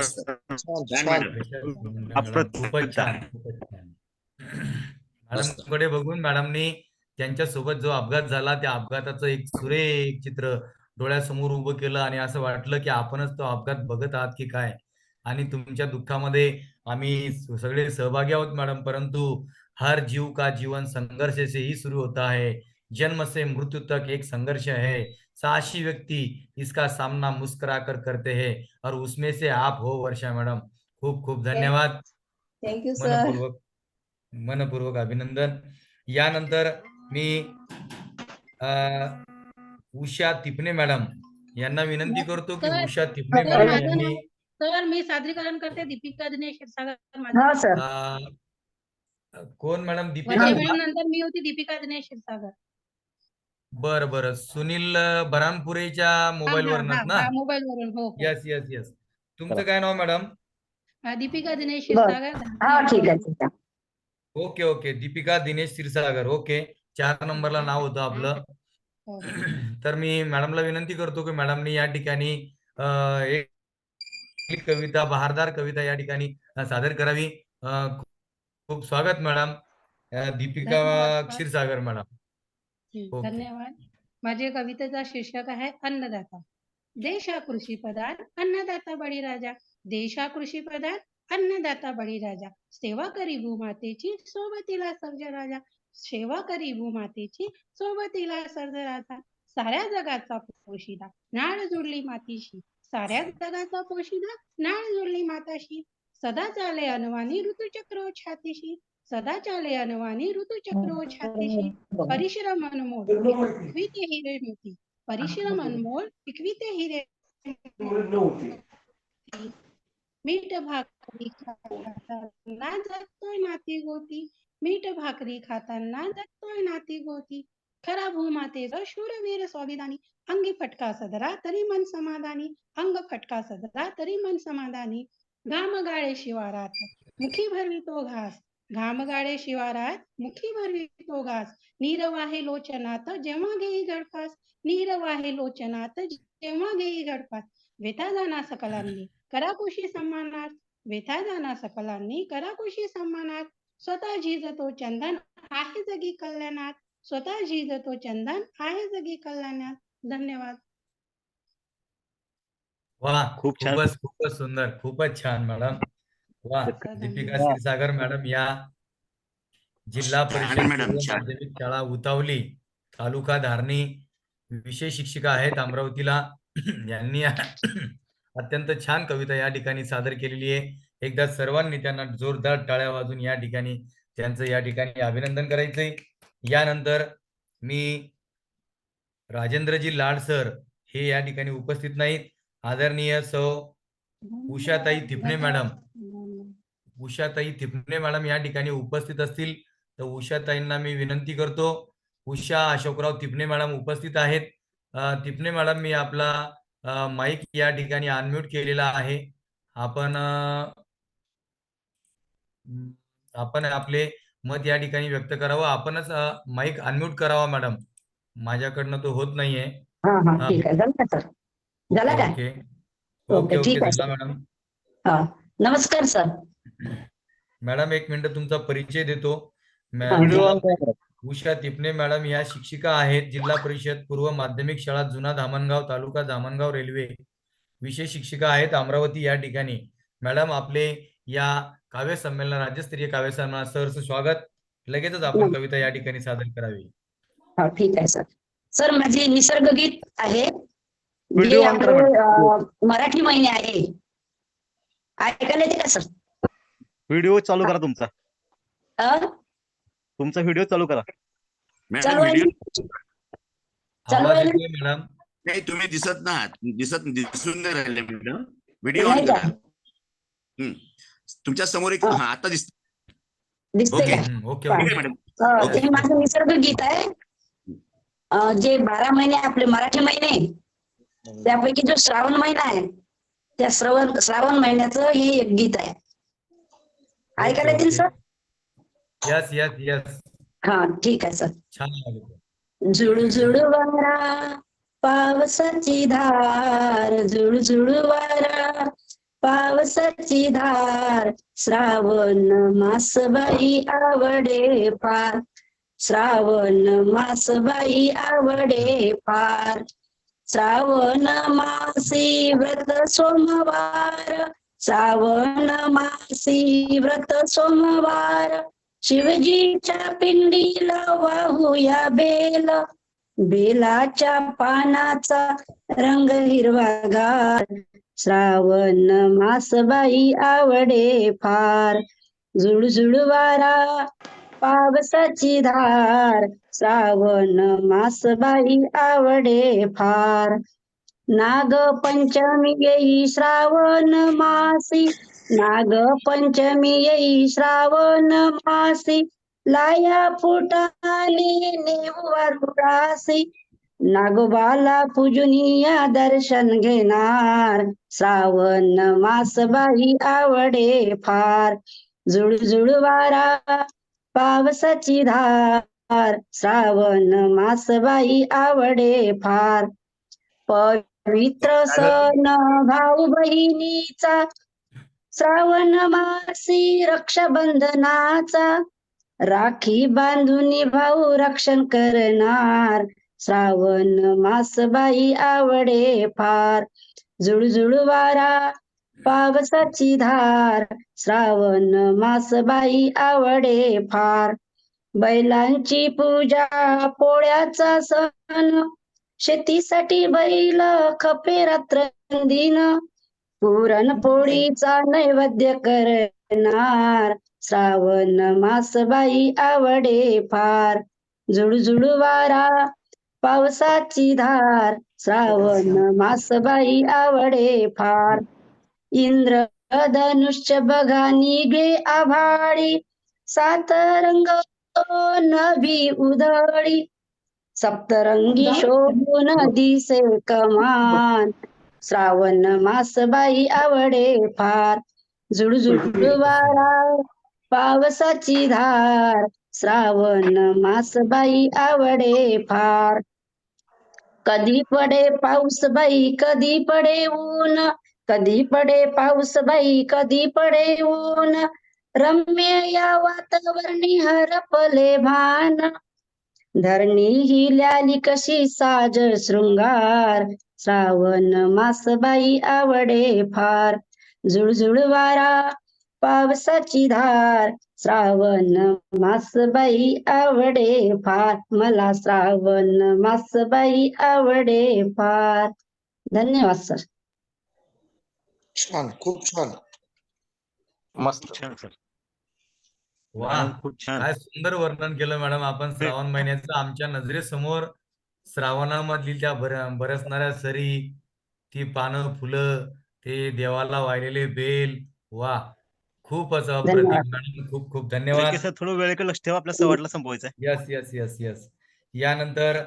Speaker 4: छान मॅडम.
Speaker 2: मॅडम खूपच छान. मॅडम कडे बघून मॅडमनी त्यांच्या सोबत जो अपघात झाला त्या अपघाताचं एक सुरेख चित्र डोळ्यासमोर उभं केलं आणि असं वाटलं की आपणच तो अपघात बघत आहात की काय. आणि तुमच्या दुःखामध्ये आम्ही सगळे सहभागी आहोत मॅडम. परंतु हर जीव का जीवन संघर्ष से ही शुरू होता है, जन्म से मृत्यु तक एक संघर्ष है, साहसी व्यक्ति इसका सामना मुस्कुरा कर करते हैं और उसमें से आप हो वर्षा मॅडम. खूप खूप धन्यवाद.
Speaker 6: Thank you sir.
Speaker 2: मनपूर्वक अभिनंदन. यानंतर मी उषा तिपणे मॅडम यांना विनंती करतो की उषा तिपणे मॅडम यांनी
Speaker 8: सर मी सादरीकरण करते दीपिका दिनेश क्षीरसागर.
Speaker 2: कोण मॅडम?
Speaker 8: वर्षा
Speaker 2: दीपिका.
Speaker 8: मॅडम नंतर मी होती दीपिका दिनेश क्षीरसागर.
Speaker 2: बरं बरं. सुनील बरानपुरेच्या मोबाईल वरनच ना?
Speaker 8: मोबाईल वरून. हो
Speaker 2: यस. तुमचं काय नाव मॅडम?
Speaker 8: दीपिका दिनेश क्षीरसागर.
Speaker 9: ठीक आहे.
Speaker 2: ओके. दीपिका दिनेश क्षीरसागर. ओके, 4 नंबरला नाव होतं आपलं. तर मी मॅडमला विनंती करतो की मॅडमनी या ठिकाणी एक कविता, बहारदार कविता या ठिकाणी सादर करावी. खूप स्वागत मॅडम. दीपिका क्षीरसागर मॅडम.
Speaker 8: धन्यवाद. माझ्या कवितेचा शीर्षक आहे अन्नदाता. देशा कृषी प्रधान अन्नदाता बळीराजा, देशा कृषी प्रधान अन्नदाता बळीराजा, सेवा करी भूमातेची सोबतीला सर्जराजा, सेवा करी भूमातेची सोबतीला सर्जराजा, साऱ्या जगाचा पोशिदा नाळ जोडली मातीशी, साऱ्या जगाचा पोशिदा नाळ जोडली माताशी, सदा चाले अनवानी ऋतुचक्र छातीशी, सदा चाले अनवानी ऋतुचक्र छातीशी, परिश्रम अनमोल पिकविते हिरे मोती, परिश्रम अनमोल पिकविते हिरे मीठ भाकरी खाताना जगतोय नाती गोती, मीठ भाकरी खाताना जगतोय नाती गोती, खरा भूमातेचा शूरवीर स्वाभिमानी, अंगी फटका सदरा तरी मन समाधानी, अंग फटका सदरा तरी मन समाधानी, घाम गाळे शिवारात मुखी भरवितो घास, घाम गाळे शिवारात मुखी भरवितो घास, नीर वाहे लोचनात जेव्हा घेई गडफास, नीर वाहे लोचनात जेव्हा घेई गडफास, व्यथा जाना सकलांनी कराकुशी सन्मानात, व्यथा जाना सकलांनी कराकुशी सन्मानात, स्वतः झिजतो चंदन आहे जगी कल्याणात, स्वतः झिजतो चंदन आहे जगी कल्याणात. धन्यवाद.
Speaker 2: वा,
Speaker 1: खूप छान.
Speaker 2: खूपच सुंदर, खूपच छान मॅडम. वा, दीपिका
Speaker 1: वा.
Speaker 2: क्षीरसागर मॅडम या जिल्हा
Speaker 4: छान
Speaker 2: परिषद
Speaker 4: मॅडम,
Speaker 2: पूर्व
Speaker 4: छान.
Speaker 2: माध्यमिक शाळा उतावली, तालुका धारणी, विषय शिक्षिका आहेत अमरावतीला. यांनी अत्यंत छान कविता या ठिकाणी सादर केलेली आहे. एकदा सर्वांनी त्यांना जोरदार टाळ्या वाजून या ठिकाणी त्यांचं या ठिकाणी अभिनंदन करायचंय. यानंतर मी राजेंद्रजी लाड सर हे या ठिकाणी उपस्थित नाहीत. आदरणीय सौ उषाताई थिपणे मॅडम, उषाताई थिपणे मॅडम या ठिकाणी उपस्थित असतील तर उषाताईंना मी विनंती करतो. उषा अशोकराव थिपणे मॅडम उपस्थित आहेत. थिपणे मॅडम, मी आपला माईक या ठिकाणी अनम्यूट केलेला आहे. आपण आपले मत या ठिकाणी व्यक्त करावं. आपणच माईक अनम्यूट करावा मॅडम, माझ्याकडनं तो होत नाहीये.
Speaker 9: हा ठीक आहे. झालं का सर? झालं का?
Speaker 2: ओके ओके ओके
Speaker 9: ठीक आहे
Speaker 2: झाला
Speaker 9: सर.
Speaker 2: मॅडम.
Speaker 9: हा, नमस्कार सर.
Speaker 2: मॅडम एक मिनिट तुमचा परिचय देतो. उषा तिपणे मॅडम या शिक्षिका आहेत, जिल्हा परिषद पूर्व माध्यमिक शाळा जुना धामणगाव, तालुका धामणगाव रेल्वे, विषय शिक्षिका आहेत अमरावती या ठिकाणी. मॅडम, आपले या काव्य संमेलन, राज्यस्तरीय काव्य संमेलन सहर्ष स्वागत. लगेचच आपण कविता या ठिकाणी सादर करावी.
Speaker 9: हा ठीक आहे सर. सर, माझे निसर्ग गीत आहे,
Speaker 1: व्हिडिओ
Speaker 9: जे
Speaker 1: ऑन करा
Speaker 9: आपले मराठी महिने आहे. ऐकायला येते का सर?
Speaker 1: व्हिडिओ चालू करा तुमचा.
Speaker 9: अ?
Speaker 1: तुमचा व्हिडिओ चालू करा.
Speaker 4: मॅडम
Speaker 9: चालू आहे
Speaker 4: व्हिडिओ
Speaker 9: चालू
Speaker 2: आवाज
Speaker 9: आहे ना?
Speaker 2: येतोय मॅडम?
Speaker 4: नाही, तुम्ही दिसून नाही राहिले मॅडम. व्हिडिओ
Speaker 9: नाही
Speaker 4: ऑन
Speaker 9: का?
Speaker 4: करा. तुमच्या समोर एक
Speaker 9: हा.
Speaker 4: हा आता दिसत.
Speaker 9: दिसते
Speaker 4: ओके.
Speaker 9: का?
Speaker 2: ओके
Speaker 9: पहा.
Speaker 4: ठीक आहे मॅडम.
Speaker 9: हे माझं निसर्ग गीत आहे. जे 12 महिने आपले मराठी महिने, त्यापैकी जो श्रावण महिना आहे, त्या श्रावण महिन्याचं हे एक गीत आहे. ऐकायला येतील सर?
Speaker 2: यस यस यस,
Speaker 9: हा ठीक आहे सर.
Speaker 2: छान लागलं.
Speaker 9: झुळझुळ वारा पावसाची धार, झुळझुळ वारा पावसाची धार, श्रावण मास बाई आवडे फार, श्रावण मास बाई आवडे फार, श्रावण मासी व्रत सोमवार, श्रावण मासी व्रत सोमवार, शिवजीच्या पिंडीला वाहूया बेल, बेलाच्या पानाचा रंग हिरवागार, श्रावण मास बाई आवडे फार, झुळझुळ वारा पावसाची धार, श्रावण मास बाई आवडे फार, नाग पंचमी येई श्रावण मासी, नाग पंचमी येई श्रावण मासी, लाया फुटाने नेवारुरासी, नागोबाला पूजनीया दर्शन घेणार, श्रावण मास बाई आवडे फार, झुळझुळ वारा पावसाची धार, श्रावण मास बाई आवडे फार, पवित्र सण भाऊ बहिणीचा, श्रावण मासी रक्षाबंधनाचा, राखी बांधून भाऊ रक्षण करणार, श्रावण मास बाई आवडे फार, झुळझुळ वारा पावसाची धार, श्रावण मास बाई आवडे फार, बैलांची पूजा पोळ्याचा सण, शेतीसाठी बैल खपे रात्र दिन, पुरणपोळीचा नैवेद्य करणार, श्रावण मास बाई आवडे फार, झुळझुळ वारा पावसाची धार, श्रावण मास बाई आवडे फार, इंद्र धनुष्य बघा निघे आभाळी, 7 रंग नभी उधळी, सप्तरंगी शोभून दिसे कमान, श्रावण मास बाई आवडे फार, झुळझुळ वारा पावसाची धार, श्रावण मास बाई आवडे फार, कधी पडे पाऊस बाई कधी पडे ऊन, कधी पडे पाऊस बाई कधी पडे ऊन, रम्य या वातावरणी हरपले भान, धरणी हिल्याली कशी साज शृंगार, श्रावण मास बाई आवडे फार, झुळझुळ वारा पावसाची धार, श्रावण मास बाई आवडे फार, मला श्रावण मास बाई आवडे फार. धन्यवाद सर.
Speaker 3: छान, खूप छान.
Speaker 7: मस्त.
Speaker 1: छान सर.
Speaker 2: वा,
Speaker 1: मॅडम खूप छान.
Speaker 2: काय सुंदर वर्णन केलं मॅडम आपण श्रावण महिन्याचं. आमच्या नजरेसमोर श्रावणामधली त्या बरसणाऱ्या सरी, ती पानं फुलं, ते देवाला वाहिलेले बेल. वा, खूपच अप्रतिम मॅडम, खूप खूप धन्यवाद.
Speaker 1: शेळके सर थोडं वेळेकडे लक्ष ठेवा, आपल्या सवाटला संपवायचं आहे.
Speaker 2: Yes yes yes yes. यानंतर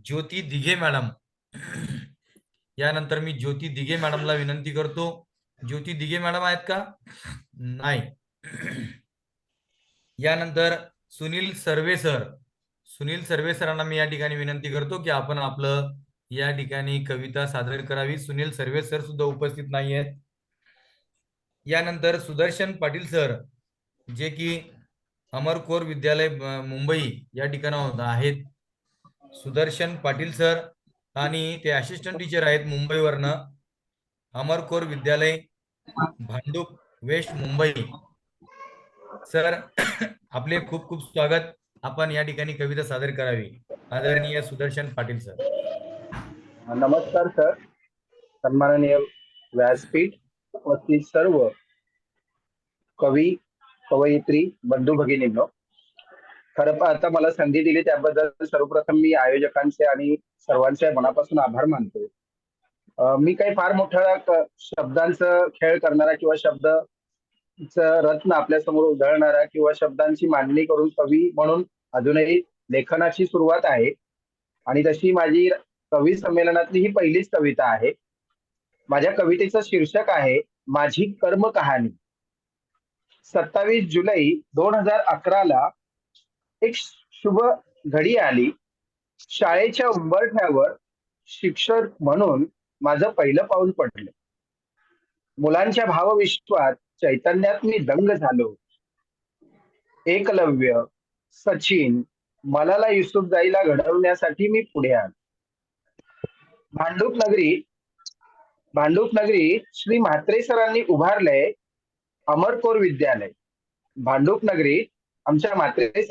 Speaker 2: ज्योती दिघे मॅडम. यानंतर मी ज्योती दिघे मॅडमला विनंती करतो. ज्योती दिघे मॅडम आहेत का? नाही. यानंतर सुनील सर्वे सर. सुनील सर्वे सरांना मी या ठिकाणी विनंती करतो की आपण आपलं या ठिकाणी कविता सादर करावी. सुनील सर्वे सर सुद्धा उपस्थित नाही आहेत. यानंतर सुदर्शन पाटील सर, जे की अमरकोर विद्यालय मुंबई या ठिकाणावर आहेत. सुदर्शन पाटील सर आणि ते असिस्टंट टीचर आहेत मुंबईवरनं, अमरकोर विद्यालय भांडूप वेस्ट मुंबई. सर आपले खूप खूप स्वागत. आपण या ठिकाणी कविता सादर करावी. आदरणीय सुदर्शन पाटील सर.
Speaker 5: नमस्कार सर, सन्माननीय व्यासपीठ उपस्थित सर्व कवी कवयित्री बंधू भगिनींनो, खरं पाहता मला संधी दिली त्याबद्दल सर्वप्रथम मी आयोजकांचे आणि सर्वांचे मनापासून आभार मानतो. मी काही फार मोठा शब्दांचा खेळ करणारा किंवा शब्दाचं रत्न आपल्या समोर उधळणारा किंवा शब्दांची मांडणी करून कवी म्हणून अजूनही लेखनाची सुरुवात आहे आणि तशी माझी कवी संमेलनातली ही पहिलीच कविता आहे. माझ्या कवितेचं शीर्षक आहे माझी कर्म कहाणी. 27 जुलै 2011 एक शुभ घडी आली. शाळेच्या उंबरठ्यावर शिक्षक म्हणून माझं पहिलं पाऊल पडलं. मुलांच्या भावविश्वात चैतन्यात मी दंग झालो. एकलव्य, सचिन, मलाला युसुफजाईला घडवण्यासाठी मी पुढे आलो. भांडूप नगरी श्री म्हात्रे सरांनी उभारलंय अमरकोर विद्यालय. भांडूप नगरी आमच्या म्हात्रे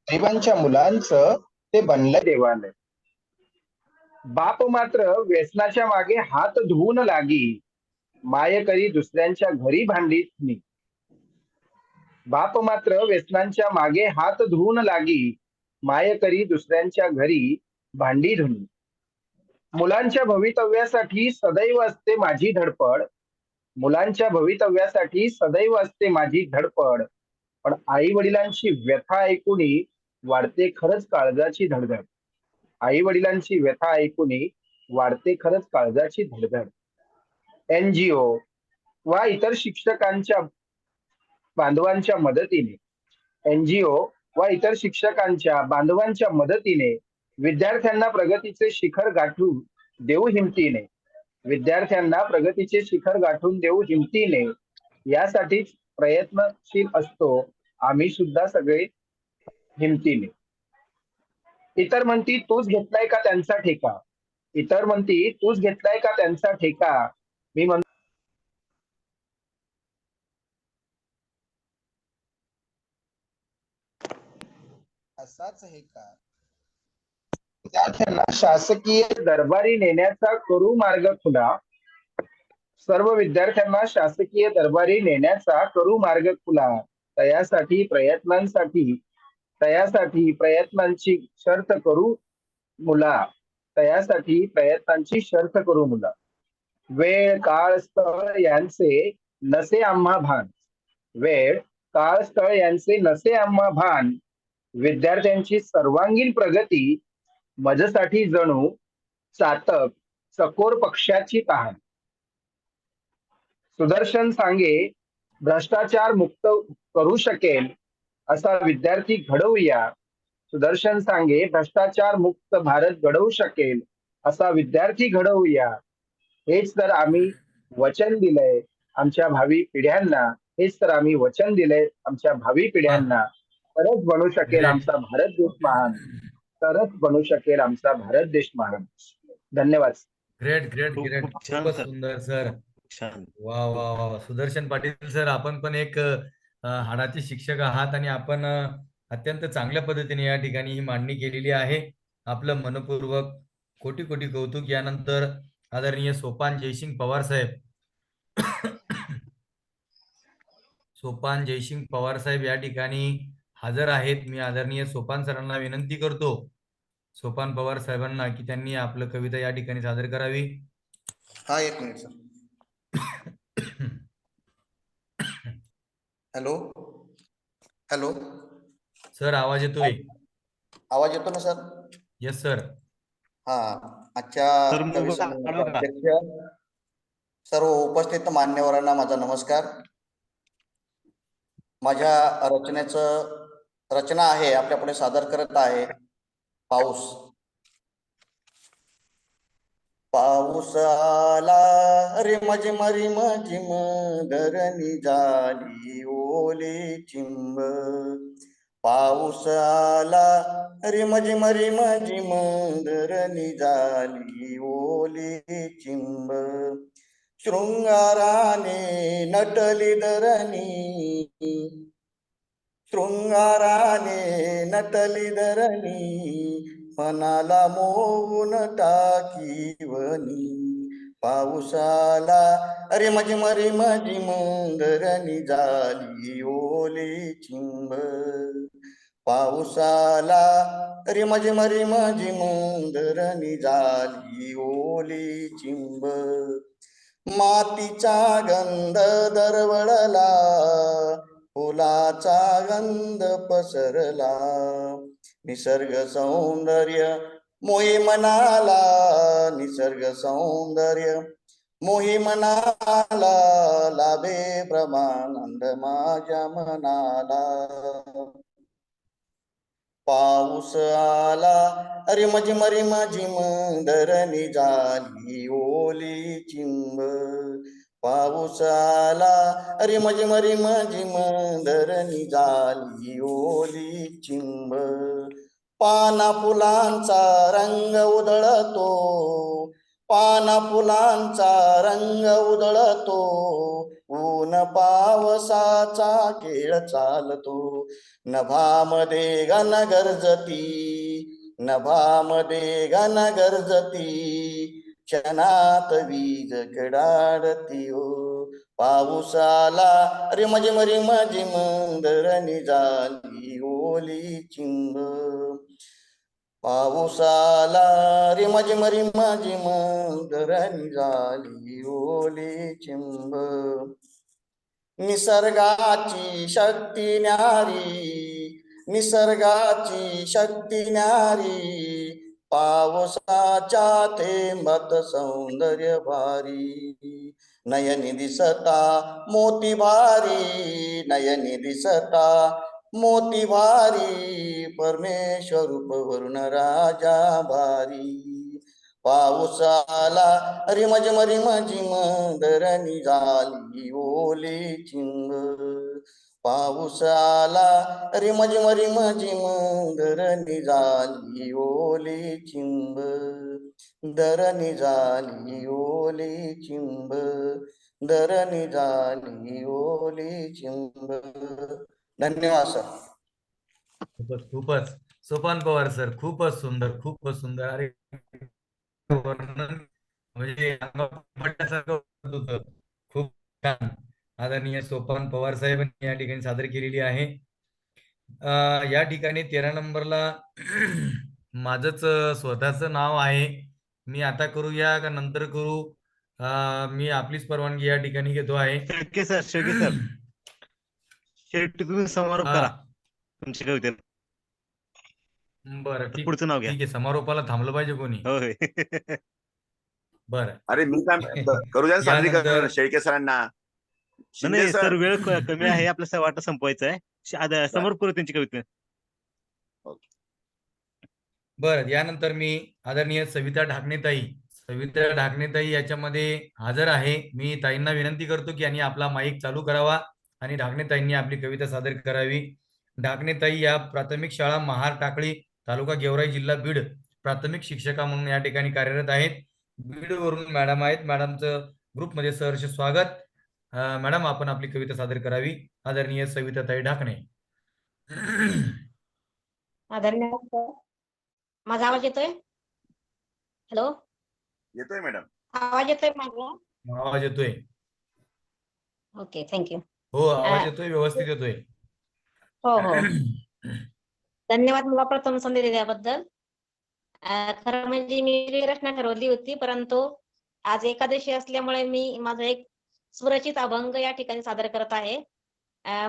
Speaker 5: देवांच्या मुलांचं ते बनलं देवालय. बाप मात्र व्यसनाच्या मागे हात धुवून लागी, माय करी दुसऱ्यांच्या घरी भांडीत मी. बाप मात्र व्यसनांच्या मागे हात धुवून लागी, माय करी दुसऱ्यांच्या घरी भांडी धुनी. मुलांच्या भवितव्यासाठी सदैव असते माझी धडपड. मुलांच्या भवितव्यासाठी सदैव असते माझी धडपड. पण आई वडिलांची व्यथा ऐकून वाढते खरंच काळजाची धडधड. आई वडिलांची व्यथा ऐकून वाढते खरंच काळजाची धडधड. NGO वा इतर शिक्षकांच्या बांधवांच्या मदतीने बांधवांच्या मदतीने विद्यार्थ्यांना प्रगतीचे शिखर गाठून देऊ हिमतीने यासाठीच प्रयत्नशील असतो आम्ही सुद्धा सगळे हिमतीने. इतर म्हणती तूच घेतलाय का त्यांचा ठेका. मी म्हणतो असाच हे का. विद्यार्थ्यांना शासकीय दरबारी नेण्याचा करू मार्ग खुला. सर्व विद्यार्थ्यांना शासकीय दरबारी नेण्याचा करू मार्ग खुला. त्यासाठी प्रयत्नांची शर्त करू मुला. वेळ काळ स्थळ यांचे नसे आम्हा भान. विद्यार्थ्यांची सर्वांगीण प्रगती मजसाठी जणू चातक चकोर पक्षाची तहान. सुदर्शन सांगे भ्रष्टाचार मुक्त करू शकेल.
Speaker 10: असा विद्यार्थी घडवूया. सुदर्शन सांगे भ्रष्टाचार मुक्त भारत घडवू शकेल असा विद्यार्थी घडवूया. हेच तर आम्ही वचन दिलंय आमच्या भावी पिढ्यांना. हेच तर आम्ही वचन दिलंय आमच्या भावी पिढ्यांना. तरच बनू शकेल
Speaker 2: Great.
Speaker 10: आमचा भारत देश महान. तरच बनू शकेल आमचा भारत देश महान. धन्यवाद.
Speaker 2: ग्रेट ग्रेट
Speaker 1: खूप
Speaker 2: ग्रेट
Speaker 1: खूप छान
Speaker 2: खूपच
Speaker 1: सर.
Speaker 2: सुंदर सर.
Speaker 1: छान.
Speaker 2: वा वा वा सुदर्शन पाटील सर, आपण पण एक हाडाचे शिक्षक आहात आणि आपण अत्यंत चांगल्या पद्धतीने या ठिकाणी ही मांडणी केलेली आहे. आपलं मनपूर्वक कोटी कोटी कौतुक. यानंतर आदरणीय सोपान जयसिंग पवार साहेब. सोपान जयसिंग पवार साहेब या ठिकाणी हजर आहेत. मी आदरणीय सोपान सरांना विनंती करतो, सोपान पवार साहेबांना, की त्यांनी आपलं कविता या ठिकाणी सादर करावी.
Speaker 11: हा, एक minute sir. Hello hello
Speaker 2: sir आवाज येतोय?
Speaker 11: आवाज येतो ना सर?
Speaker 2: Yes sir.
Speaker 11: हा, आजच्या
Speaker 1: सर
Speaker 11: कवी
Speaker 1: मोबाईल
Speaker 11: संमेलनाचे
Speaker 1: आडवा का?
Speaker 11: अध्यक्ष, सर्व उपस्थित मान्यवरांना माझा नमस्कार. माझ्या रचना आहे आपल्या पुढे सादर करत आहे. पाऊस. पाऊस आला रिम झिम रिम झिम, धरणी झाली ओली चिंब. पाऊस आला रिम झिम रिम झिम, धरणी झाली ओली चिंब. शृंगाराने नटली धरणी, शृंगाराने नटली धरणी, मनाला मोहून टाकीवनी. पाऊस आला रिम झिम रिम झिम, धरणी झाली ओली चिंब. पाऊस आला रिम झिम रिम झिम, धरणी झाली ओली चिंब. मातीचा गंध दरवळला, फुलाचा गंध पसरला. निसर्ग सौंदर्य मोही मनाला, निसर्ग सौंदर्य मोही मनाला. लाभे ब्रह्मानंद माझ्या मनाला. पाऊस आला रिम झिम रिम झिम, धरणी झाली ओली चिंब. पाऊस आला रिम झिम रिम झिम, धरणी झाली ओली चिंब. पाना फुलांचा रंग उधळतो, पाना फुलांचा रंग उधळतो. ऊन पावसाचा खेळ चालतो. नभामध्ये घन गरजती, नभामध्ये घन गरजती. क्षणात वीज कडाडती हो. पाऊस आला रिम झिम रिम झिम, धरणी झाली ओली चिंब. पाऊस आला रिम झिम रिम झिम, धरणी झाली ओली चिंब. निसर्गाची शक्ती न्यारी, निसर्गाची शक्ती न्यारी. पावसाच्या थेंबात सौंदर्य भारी. नयनी दिसता मोती भारी, नयनी दिसता मोती भारी. परमेश्वर रूप वरुण राजा भारी. पाऊस आला रिम झिम रिम झिम, धरणी झाली ओली चिंब. पाऊस आला रिम झिम रिम झिम, धरणी झाली ओली चिंब. धरणी झाली ओली चिंब, धरणी झाली ओली चिंब. धन्यवाद सर.
Speaker 2: खूपच खूपच सोपान पवार सर, खूपच सुंदर, खूपच सुंदर. अरे वर्णन म्हणजे अंगावर पडल्यासारखं होत होतं. खूप छान. आदरणीय सोपान पवार साहेबांनी या ठिकाणी सादर केलेली आहे. या ठिकाणी 13 नंबरला माझंच स्वतःचं नाव आहे. मी आता करूया का नंतर करू? मी आपलीच परवानगी या ठिकाणी घेतो आहे.
Speaker 1: शेळके सर, शेळके सर, शेवटी तुम्ही समारोप करा तुमची कविता.
Speaker 2: बरं ठीक,
Speaker 1: पुढचं नाव घ्या.
Speaker 2: ठीक आहे. समारोपाला थांबलं पाहिजे कोणी?
Speaker 1: होय.
Speaker 2: बरं.
Speaker 4: अरे मी काय करू द्या सादरीकरण
Speaker 2: यानंतर
Speaker 4: शेळके सरांना. शिंदे
Speaker 1: नाही सर,
Speaker 4: सर,
Speaker 1: वेळ कमी आहे, आपल्या वाटा संपवायचा आहे. समोर पुढे त्यांची कविता.
Speaker 2: बर, यानंतर मी आदरणीय सविता ढाकणेताई याच्यामध्ये हजर आहे. मी ताईंना विनंती करतो की यांनी आपला माईक चालू करावा आणि ढाकणेताईंनी आपली कविता सादर करावी. ढाकणेताई या प्राथमिक शाळा महार टाकळी, तालुका गेवराई, जिल्हा बीड प्राथमिक शिक्षिका म्हणून या ठिकाणी कार्यरत आहेत. बीड वरून मॅडम आहेत. मॅडमचं ग्रुपमध्ये सहर्ष स्वागत. मॅडम, आपण आपली कविता सादर करावी. आदरणीय सविताताई ढाकणे.
Speaker 9: धन्यवाद सर. माझा आवाज येतोय? हॅलो,
Speaker 4: येतोय मॅडम.
Speaker 9: आवाज येतोय माझा?
Speaker 2: आवाज येतोय.
Speaker 9: Okay, thank you.
Speaker 2: हो, आवाज येतोय, व्यवस्थित येतोय.
Speaker 9: हो हो, धन्यवाद मला प्रथम संधी दिल्याबद्दल. खरं म्हणजे मी रचना ठरवली होती, परंतु आज एकादशी असल्यामुळे मी माझं एक स्वरचित अभंग या ठिकाणी सादर करत आहे.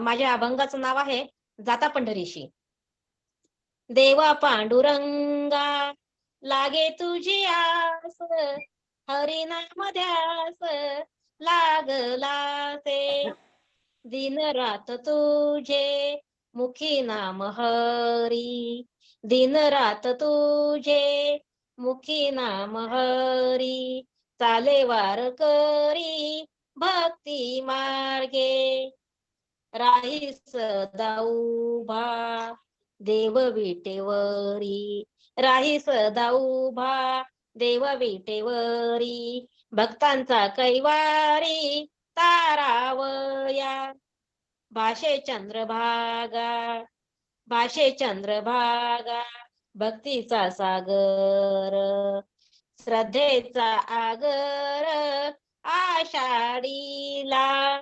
Speaker 9: माझ्या अभंगाचं नाव आहे जाता पंढरीशी. देवा पांडुरंगा लागे तुझी आस, हरिनाम ध्यास लागला से. दिन रात तुझे मुखी नाम हरी, दिन रात तुझे मुखी नाम हरी. चाले वार करी भक्ती मार्गे, राही सदा उभा देव विटेवरी. राही सदा उभा देव विटेवरी. भक्तांचा कैवारी तारावया. भाषे चंद्रभागा भक्तीचा सागर, श्रद्धेचा आगर आषाढीला.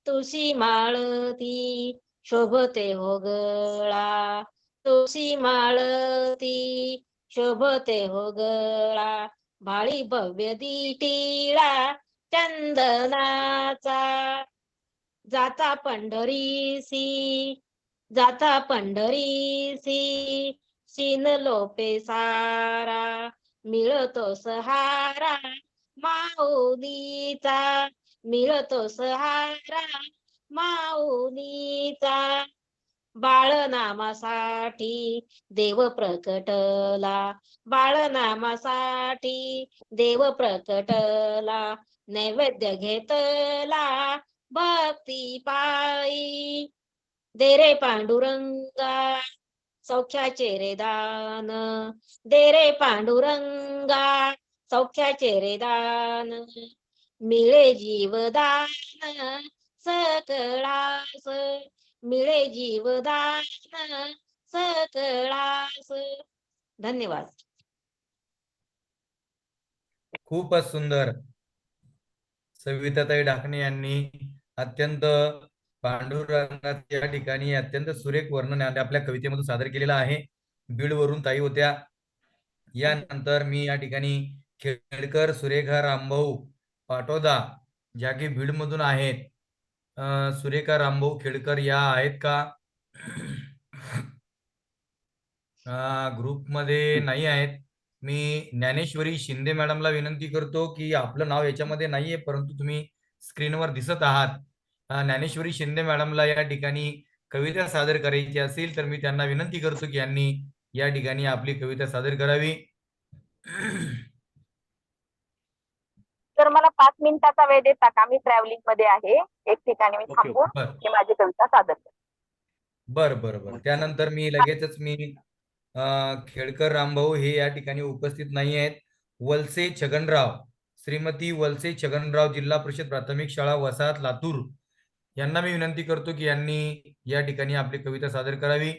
Speaker 9: तुळशी माळती शोभते हो गळा, तुळशी माळती शोभते हो गळा. भाळी भव्य दिटिळा चंदनाचा. जाता पंढरीसी सीन लोपे सारा. मिळतो सहारा माऊलीचा, मिळतो सहारा माऊलीचा. बाळनामासाठी देव प्रकटला, बाळनामासाठी देव प्रकटला. नैवेद्य घेतला भक्ती पायी. दे रे पांडुरंगा सौख्याचे रे दान, दे रे पांडुरंगा सौख्याचे रे दान. मिळे जीवदान सकळास, मिळे जीवदान सकळास. धन्यवाद.
Speaker 2: खूपच सुंदर. सविताताई ढाकणे यांनी अत्यंत पांडुरंगाच्या या ठिकाणी अत्यंत सुरेख वर्णन आपल्या कवितेमधून सादर केलेलं आहे. बीड वरून ताई होत्या. यानंतर मी या ठिकाणी खेडकर सुरेखा रामभाऊ पाटोदा, ज्या की बीड मधून आहेत. सुरेखा रामभाऊ खेडकर या आहेत का? ग्रुपमध्ये नाही आहेत. मी ज्ञानेश्वरी शिंदे मॅडमला विनंती करतो की आपलं नाव याच्यामध्ये नाहीये, परंतु तुम्ही स्क्रीनवर दिसत आहात. ज्ञानेश्वरी शिंदे मॅडमला या ठिकाणी कविता सादर करायची असेल तर मी त्यांना विनंती करतो की यांनी या ठिकाणी आपली कविता सादर करावी.
Speaker 12: तर मला 5 मिनिटाचा वेळ देता का? मी ट्रॅव्हलिंग मध्ये आहे, एक ठिकाणी मी थांबून मी माझी कविता सादर करते.
Speaker 2: बर. त्यानंतर मी लगेचच खेडकर रामभाऊ हे या ठिकाणी उपस्थित नाही आहेत. वलसे छगनराव, श्रीमती वलसे छगनराव, जिल्हा परिषद प्राथमिक शाळा वसाहत लातूर, यांना मी विनंती करतो की यांनी या ठिकाणी आपली कविता सादर करावी.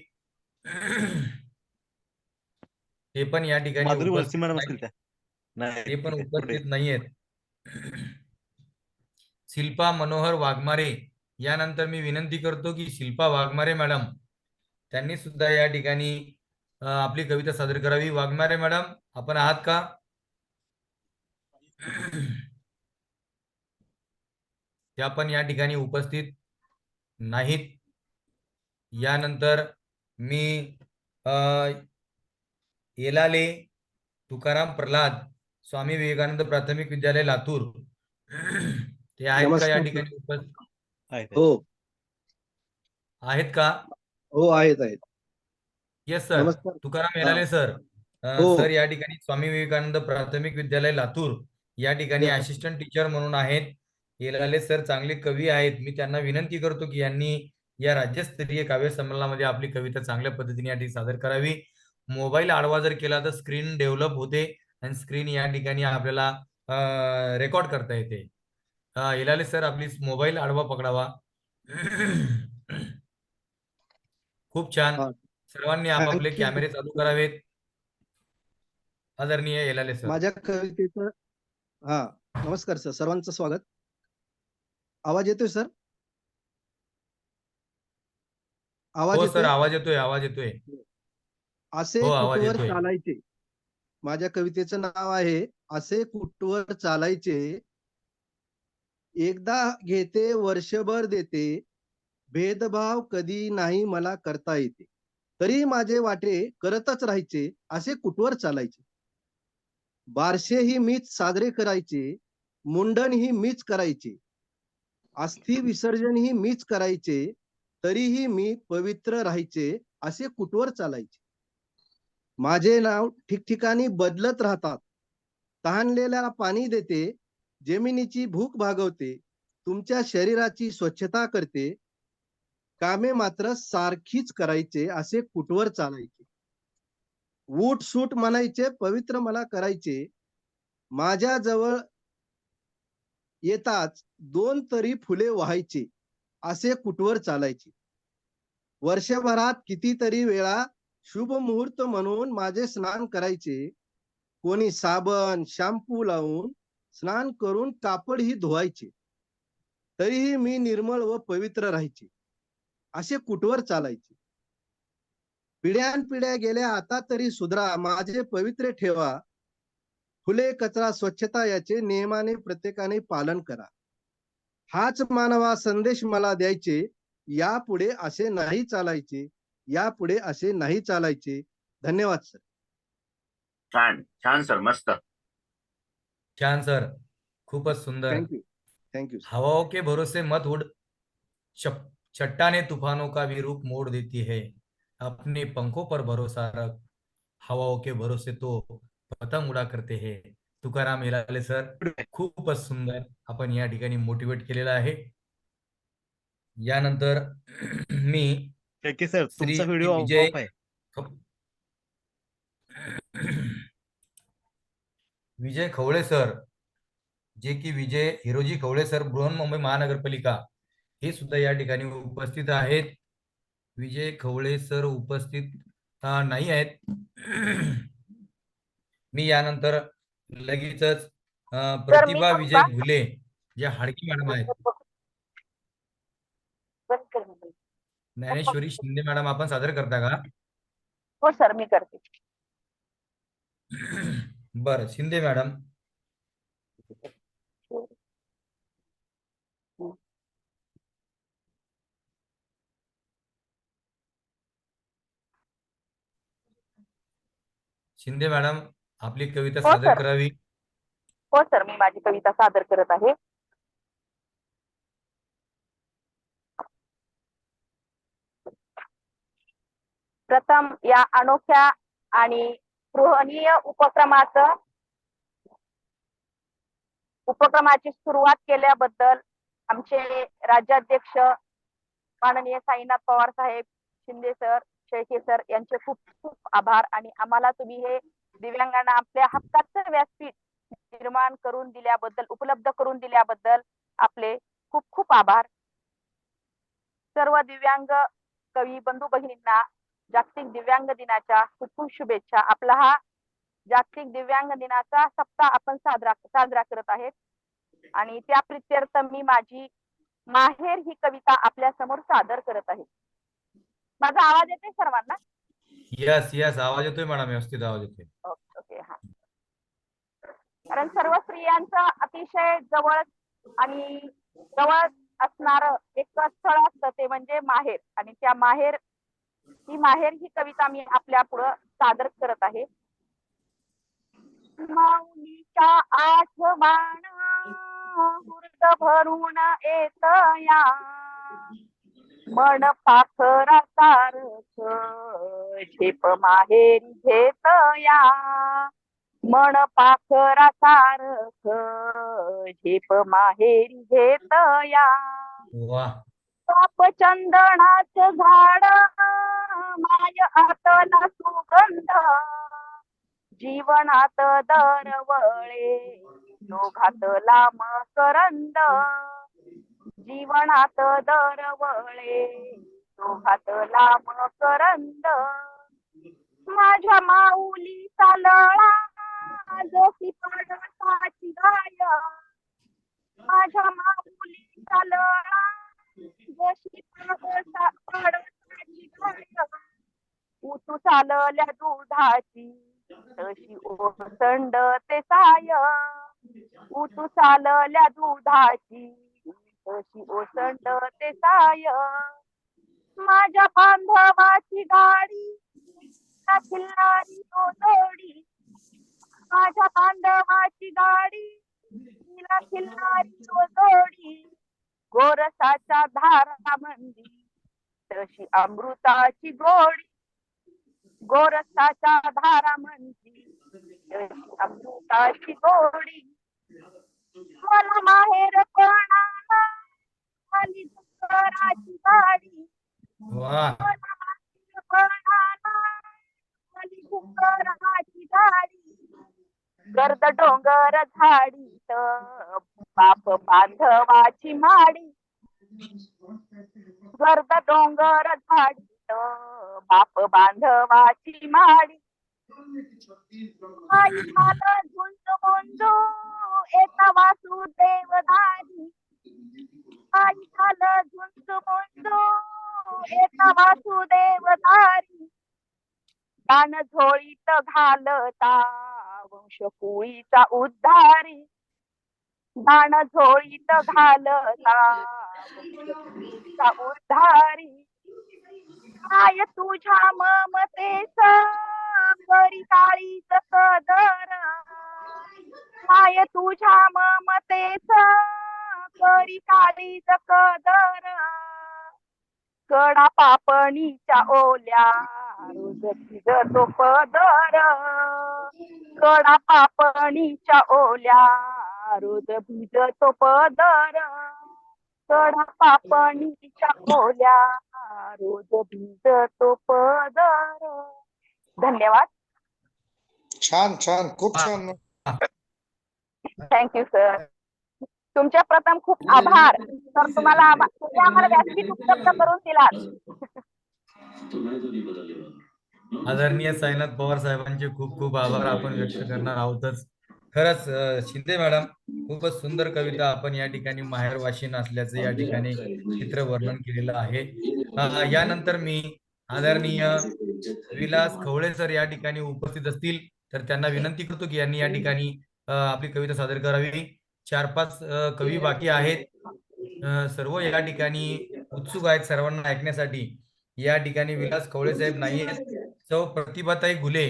Speaker 2: ते पण या ठिकाणी ते पण उपस्थित नाहीयेत. शिल्पा मनोहर वाघमारे, यानंतर मी विनंती करतो की शिल्पा वाघमारे मॅडम, त्यांनी सुद्धा या ठिकाणी आपली कविता सादर करावी. वाघमारे मॅडम, आपण आहात का? त्या पण या ठिकाणी उपस्थित नाहीत. यानंतर मी येलाले तुकाराम प्रल्हाद, स्वामी विवेकानंद प्राथमिक विद्यालय लातूर, ते आहेत का या ठिकाणी उपस्थित?
Speaker 11: हो.
Speaker 2: आहेत का?
Speaker 13: हो, आहेत आहेत.
Speaker 2: Yes sir.
Speaker 13: नमस्कार.
Speaker 2: तुकाराम
Speaker 13: हा.
Speaker 2: येलाले सर.
Speaker 13: हो.
Speaker 2: सर या ठिकाणी स्वामी विवेकानंद प्राथमिक विद्यालय लातूर या ठिकाणी
Speaker 13: Yes, sir.
Speaker 2: असिस्टंट टीचर म्हणून आहेत. येलाले सर चांगले कवी आहेत. मी त्यांना विनंती करतो की यांनी या राज्यस्तरीय काव्य संमेलनामध्ये आपली कविता चांगल्या पद्धतीने या ठिकाणी सादर करावी. मोबाईल आडवा जर केला तर स्क्रीन डेव्हलप होते आणि स्क्रीन या ठिकाणी आपल्याला रेकॉर्ड करता येते. येलाले सर आपली मोबाईल आडवा पकडावा. खूप छान.
Speaker 13: हा.
Speaker 2: सर्वांनी आपापले
Speaker 13: Thank you.
Speaker 2: कॅमेरे चालू करावेत. आदरणीय येलाले सर.
Speaker 13: माझ्या कवितेचं हा नमस्कार सर, सर्वांचं स्वागत. आवाज येतोय सर? आवाज
Speaker 2: हो सर,
Speaker 13: येतोय?
Speaker 2: आवाज येतोय, आवाज येतोय.
Speaker 13: असे
Speaker 2: हो, आवाज
Speaker 13: कुटवर
Speaker 2: येतोय.
Speaker 13: चालायचे. माझ्या कवितेचं नाव आहे असे कुटवर चालायचे. एकदा घेते वर्षभर देते, भेदभाव कधी नाही मला करता येते. तरी माझे वाटे करतच राहायचे, असे कुटवर चालायचे. बारशेही मीच साजरे करायचे, मुंडनही मीच करायचे, अस्थि विसर्जनही मीच करायचे, तरीही मी पवित्र राहायचे, असे कुटवर चालायचे. माझे नाव ठिकठिकाणी बदलत राहतात. तहानलेल्याला पाणी देते, जमिनीची भूक भागवते, तुमच्या शरीराची स्वच्छता करते, कामे मात्र सारखीच करायचे, असे कुटवर चालायचे. उठ सूट म्हणायचे, पवित्र मला करायचे, माझ्या जवळ येताच 2 तरी फुले व्हायचे, असे कुटवर चालायचे. वर्षभरात कितीतरी वेळा शुभ मुहूर्त म्हणून माझे स्नान करायचे. कोणी साबण शॅम्पू लावून स्नान करून कापडही धुवायचे, तरीही मी निर्मळ व पवित्र राहायचे, असे कुटवर चालायचे. पिढ्यानपिढ्या गेल्या, आता तरी सुधरा, माझे पवित्र ठेवा, फुले कचरा स्वच्छता याचे नियमाने प्रत्येकाने पालन करा. हाच मानवा संदेश मला द्यायचे, यापुढे असे नाही चालायचे, यापुढे असे नाही चालायचे. धन्यवाद सर.
Speaker 4: छान छान सर, मस्त.
Speaker 2: छान सर, खूपच सुंदर.
Speaker 13: Thank you thank you.
Speaker 2: हवाओं के भरोसे मत उड़, चट्टाने तूफानों का भी रूप मोड़ देती है, अपने पंखों पर भरोसा रख, हवाओं के भरोसे तो पतंग उडा करते हैं. तुकाराम येलाले सर, खूपच सुंदर आपण या ठिकाणी मोटिवेट केलेलं आहे. यानंतर मी
Speaker 1: शेळके सर,
Speaker 2: श्री
Speaker 1: तुमचा व्हिडिओ
Speaker 2: विजय
Speaker 1: ऑफ आहे.
Speaker 2: विजय खवळे सर, जे की विजय हिरोजी खवळे सर, बृहन्मुंबई महानगरपालिका, हे सुद्धा या ठिकाणी उपस्थित आहेत. विजय खवळे सर उपस्थित नाही आहेत. मी यानंतर लगेचच प्रतिभा विजय घुले, जे हाडकी मॅडम आहेत. ज्ञानेश्वरी शिंदे मॅडम, आपण सादर करता का?
Speaker 12: हो सर, मी करते.
Speaker 2: बर, शिंदे मॅडम. शिंदे मॅडम, आपली कविता
Speaker 12: हो
Speaker 2: सादर
Speaker 12: सर.
Speaker 2: करावी.
Speaker 12: हो सर, मी माझी कविता सादर करत आहे. प्रथम या अनोख्या आणि स्पृहणीय उपक्रमाची सुरुवात केल्याबद्दल आमचे राज्याध्यक्ष माननीय साईनाथ पवार साहेब, शिंदे सर, शेळके सर यांचे खूप खूप आभार. आणि आम्हाला तुम्ही हे दिव्यांगांना आपल्या हक्काचं व्यासपीठ निर्माण करून दिल्याबद्दल, उपलब्ध करून दिल्याबद्दल आपले खूप खूप आभार. सर्व दिव्यांग कवी बंधू भगिनींना जागतिक दिव्यांग दिनाच्या खूप खूप शुभेच्छा. आपला हा जागतिक दिव्यांग दिनाचा सप्ताह आपण साजरा करत आहेत आणि त्या प्रित्यर्थ मी माझी माहेर ही कविता आपल्या समोर सादर करत आहे. माझा आवाज येतोय सर्वांना?
Speaker 2: यस यस, आवाज येतोय मॅडम, व्यवस्थित आवाज येतोय.
Speaker 12: ओके. हा, कारण सर्व स्त्रियांचं अतिशय जवळ असणार एक स्थळ असतं, ते म्हणजे माहेर. आणि त्या माहेर ही कविता मी आपल्या पुढं सादर करत आहे. माऊलीच्या आठवण हुर्द भरून येत या, मन पाखरा सारख झेप माहेरी घेतया, मन पाखरा सारख झेप माहेरी घेतया.
Speaker 2: वा
Speaker 12: पाप चंदनाच झाड माय आतला सुगंध, जीवनात दरवळे दोघातला मकरंद, जीवनात दरवळे दोघातला मकरंद. माझ्या माऊली चालळा जशी पडसाची गाय, माझ्या माऊली चालळा जशी पडसाची गाय. उतू चालल्या दुधाची तशी ओसंड ते साय, उतू चालल्या दुधाची तशी ओसंड ते साय. माझ्या बांधवाची गाडी खिल्लारी तो जोडी, माझ्या बांधवाची गाडी तिला खिल्लारी तो जोडी. गोरसाच्या धारा मंदी तशी अमृताची गोडी, गोरसाच्या धारा मंदी तशी अमृताची गोडी. मला माहेर कोणाला आली डुकराची गाडी,
Speaker 2: वा
Speaker 12: मला माहेर कोणाला आली डुकराची गाडी. गर्द डोंगर झाडीत बाप बांधवाची माडी, गर्द डोंगर झाडीत बाप बांधवाची माडी. आई झालं झुंजू मुंजू येता वासुदेव दारी, आई झालं झुंजू मुंजू येता वासुदेव दारी. कान झोळीत घालता वंशकुळीचा उद्धारी, दान झोळीत घालता वंशकुळीचा उद्धारी. काय तुझ्या ममतेच करी काळीच कदर, काय तुझ्या ममतेच करी काळीच कदर. कडा पापणीच्या ओल्या रोज भिजतो पदर, कडा पापणीच्या ओल्या रोज भिजतो पदर, कडा पापणीच्या ओल्या रोज भिजतो पदर. धन्यवाद.
Speaker 11: छान छान, खूप छान.
Speaker 12: Thank you sir. तुमच्या प्रथम खूप आभार सर. तुम्हाला तुम्ही आम्हाला व्यासपीठ उपलब्ध करून दिलात.
Speaker 2: आदरणीय साईनाथ पवार साहेबांचे खूप खूप आभार आपण व्यक्त करणार आहोतच. खरंच शिंदे मॅडम, खूपच सुंदर कविता आपण या ठिकाणी माहेर वाशिन असल्याचं या ठिकाणी चित्र वर्णन केलेलं आहे. यानंतर मी आदरणीय विलास खवळे सर या ठिकाणी उपस्थित असतील तर त्यांना विनंती करतो की यांनी या ठिकाणी आपली कविता सादर करावी. 4-5 कवी बाकी आहेत. सर्व या ठिकाणी उत्सुक आहेत सर्वांना ऐकण्यासाठी. या ठिकाणी विलास खवळे साहेब नाही आहेत. सौ प्रतिभाताई घुले,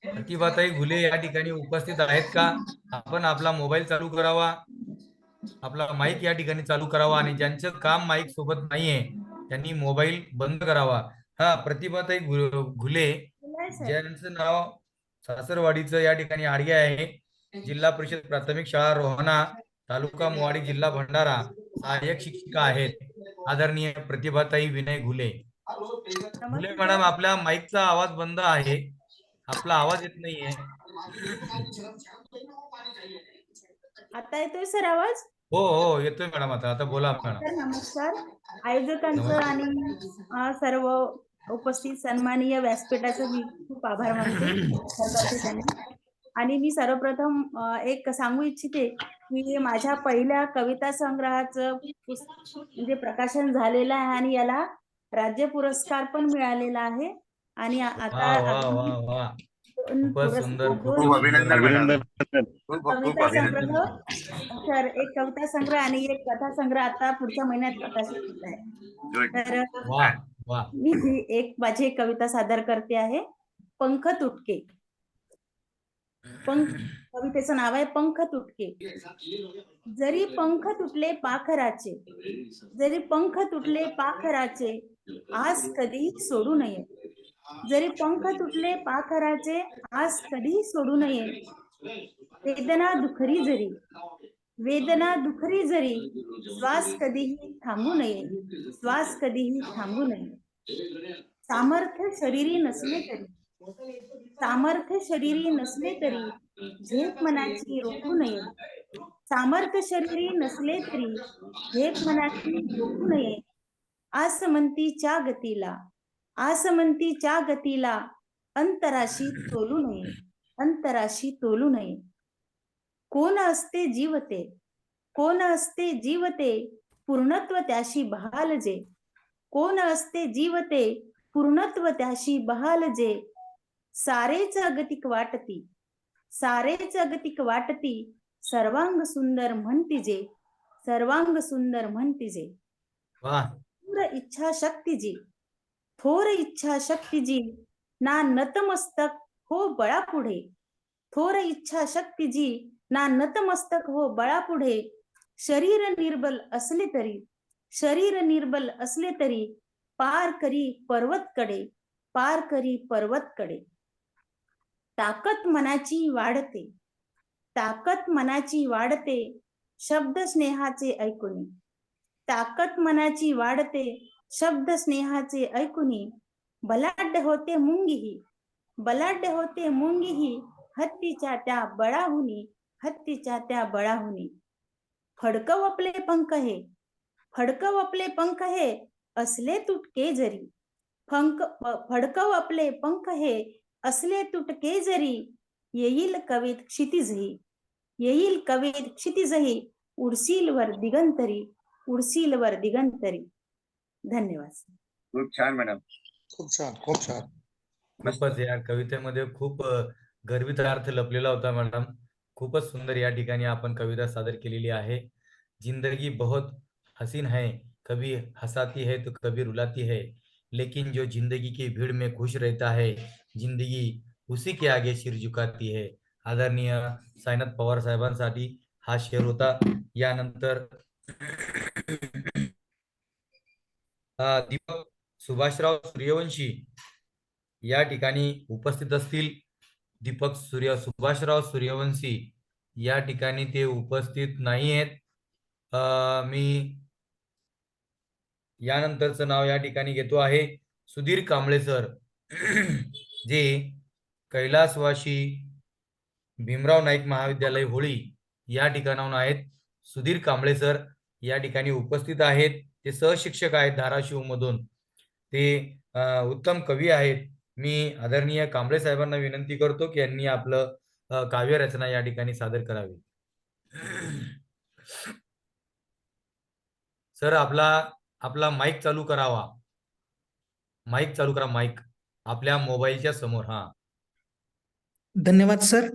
Speaker 2: प्रतिभाताई घुले या ठिकाणी उपस्थित आहेत का? आपण आपला मोबाईल चालू करावा, आपला माईक या ठिकाणी चालू करावा आणि ज्यांचं काम माईक सोबत नाहीये त्यांनी मोबाईल बंद करावा. हा, प्रतिभाताई घुले ज्यांचं नाव सासरवाडीचं या ठिकाणी आडगे आहे, जिल्हा परिषद प्राथमिक शाळा रोहना, तालुका मोवाडी, जिल्हा भंडारा, सहाय्यक शिक्षिका आहेत आदरणीय प्रतिभाताई विनय घुले. घुले मॅडम, आपल्या माईकचा आवाज बंद आहे, आपला आवाज येत नाहीये.
Speaker 14: आता येतोय सर आवाज?
Speaker 2: हो हो येतोय मॅडम. आता बोला मॅडम.
Speaker 14: सर नमस्कार. आयोजकांचं आणि सर्व उपस्थित सन्माननीय व्यासपीठाचं मी खूप आभार मानते. आणि मी सर्वप्रथम एक सांगू इच्छिते की माझ्या पहिल्या कविता संग्रहाचं म्हणजे प्रकाशन झालेलं आहे आणि याला राज्य पुरस्कार पण मिळालेला आहे. आणि आता कविता संग्रह सर, एक कविता संग्रह आणि एक कथा संग्रह आता पुढच्या महिन्यात प्रकाशित होत आहे. तर मी एक माझी कविता सादर करते आहे, पंख तुटके. पंख कवितेचं नाव आहे पंख तुटके. जरी पंख तुटले पाखराचे, जरी पंख तुटले पाखराचे, आस कधीही सोडू नये. जरी पंख तुटले पाखराचे, आस कधीही सोडू नये. वेदना दुखरी जरी, वेदना दुखरी जरी, श्वास कधीही थांबू नये, श्वास कधीही थांबू नये. सामर्थ्य शरीरी नसले तरी, सामर्थ्य शरीरी नसले तरी, झेप मनाची रोखू नये. सामर्थ्य शरीरी नसले तरी, झेप मनाची रोखू नये. आसमंतीच्या गतीला, आसमंतीच्या गतीला, अंतराशी तोलू नये, अंतराशी तोलू नये. कोण असते जीवते, कोण असते जीवते, पूर्णत्व त्याशी बहालजे. कोण असते जीवते, पूर्णत्व त्याशी बहालजे. सारेच अगतिक वाटती, सारेच अगतिक वाटती, सर्वांग सुंदर म्हणतीजे, सर्वांग सुंदर म्हणतीजे. थोर इच्छा शक्तीजी, थोर इच्छा शक्तीजी, ना नतमस्तक हो बळापुढे. थोर इच्छा शक्तीजी, ना नतमस्तक हो बळापुढे. शरीर निर्बल असले तरी, शरीर निर्बल असले तरी, पार करी पर्वतकडे, पार करी पर्वतकडे. ताकद मनाची वाढते, ताकद मनाची वाढते, शब्द स्नेहाचे ऐकुनी. ताकद मनाची वाढते, शब्द स्नेहाचे ऐकुनी. बलाढ्य होते मुंगीही, बलाढ्य होते मुंगीही, हत्तीच्या त्या बळाहुनी, हत्तीच्या त्या बळाहुनी. फडकव आपले पंख हे, फडकव आपले पंख हे, असले तुटके जरी. फडकव आपले पंख हे, असले तुटके जरी. येईल कवीत क्षितिजही, येईल कवीत क्षितिजही, उडसील वर दिगंतरी, उडसील वर दिगंतरी. धन्यवाद.
Speaker 4: खूप छान मॅडम.
Speaker 11: खूप छान, खूप छान.
Speaker 2: खूपच या कवितेमध्ये खूप गर्भित अर्थ लपलेला होता मॅडम. खूपच सुंदर या ठिकाणी आपण कविता सादर केलेली आहे. जिंदगी बहुत हसीन है, कभी हंसाती है तो कभी रुलाती है, लेकिन जो जिंदगी की भीड़ में खुश रहता है, जिंदगी उसी के आगे सिर झुकाती है. आदरणीय साईनाथ पवार साहेबांसाठी हा शेर होता. यानंतर दीपक सुभाषराव सूर्यवंशी या ठिकाणी उपस्थित असतील. दीपक सुभाषराव सूर्यवंशी या ठिकाणी ते उपस्थित नाही आहेत. मी यानंतरचं नाव या ठिकाणी घेतो आहे सुधीर कांबळे सर, जे कैलासवासी भीमराव नाईक महाविद्यालय होळी या ठिकाणाहून आहेत. सुधीर कांबळे सर या ठिकाणी उपस्थित आहेत. ते सहशिक्षक आहेत धाराशिव मधून. ते उत्तम कवी आहेत. मी आदरणीय कांबळे साहेबांना विनंती करतो की यांनी आपलं काव्य रचना या ठिकाणी सादर करावी. सर आपला माईक चालू करावा. माईक चालू करा, माईक आपल्या मोबाईलच्या समोर. हा,
Speaker 15: धन्यवाद सर.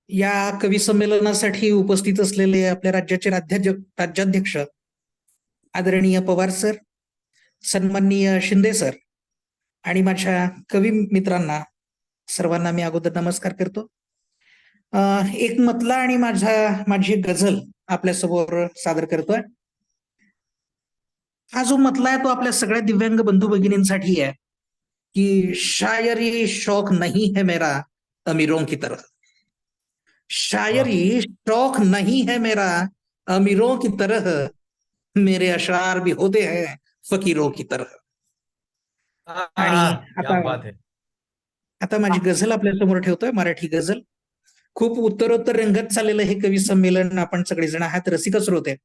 Speaker 15: या कवी संमेलनासाठी उपस्थित असलेले आपल्या राज्याचे राज्याध्यक्ष आदरणीय पवार सर, सन्माननीय शिंदे सर आणि माझ्या कवी मित्रांना सर्वांना मी अगोदर नमस्कार करतो. एक मतला आणि माझी गझल आपल्या समोर सादर करतोय. हा जो मतला आहे तो आपल्या सगळ्या दिव्यांग बंधू भगिनींसाठी आहे कि शायरी शौक नहीं है मेरा अमीरों की तरह, शायरी शौक नहीं है मेरा अमीरों की तरह, मेरे अशार भी होते हैं फकीरों की तरह. आणि आता माझी गझल आपल्या समोर ठेवतोय, मराठी गझल. खूप उत्तरोत्तर रंगत चाललेलं हे कवी संमेलन. आपण सगळेजण आहात रसिक श्रोते,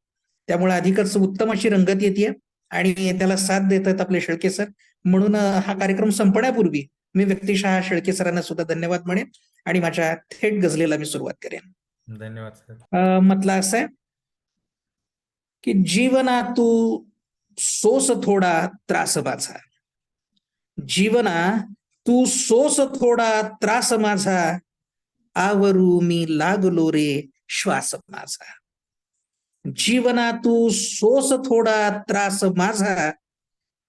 Speaker 15: त्यामुळे अधिकच उत्तम अशी रंगत येते आणि त्याला साथ देत आहेत आपले शेळके सर. म्हणून हा कार्यक्रम संपण्यापूर्वी मी व्यक्तिशः शेळके सरांना सुद्धा धन्यवाद म्हणेन आणि माझ्या थेट गझलेला मी सुरुवात करेन.
Speaker 2: धन्यवाद सर.
Speaker 15: म्हटलं असं आहे की जीवना तू सोस थोडा त्रास माझा, जीवना तू सोस थोडा त्रास माझा, आवरू मी लागलो रे श्वास माझा. जीवना तू सोस थोडा त्रास माझा,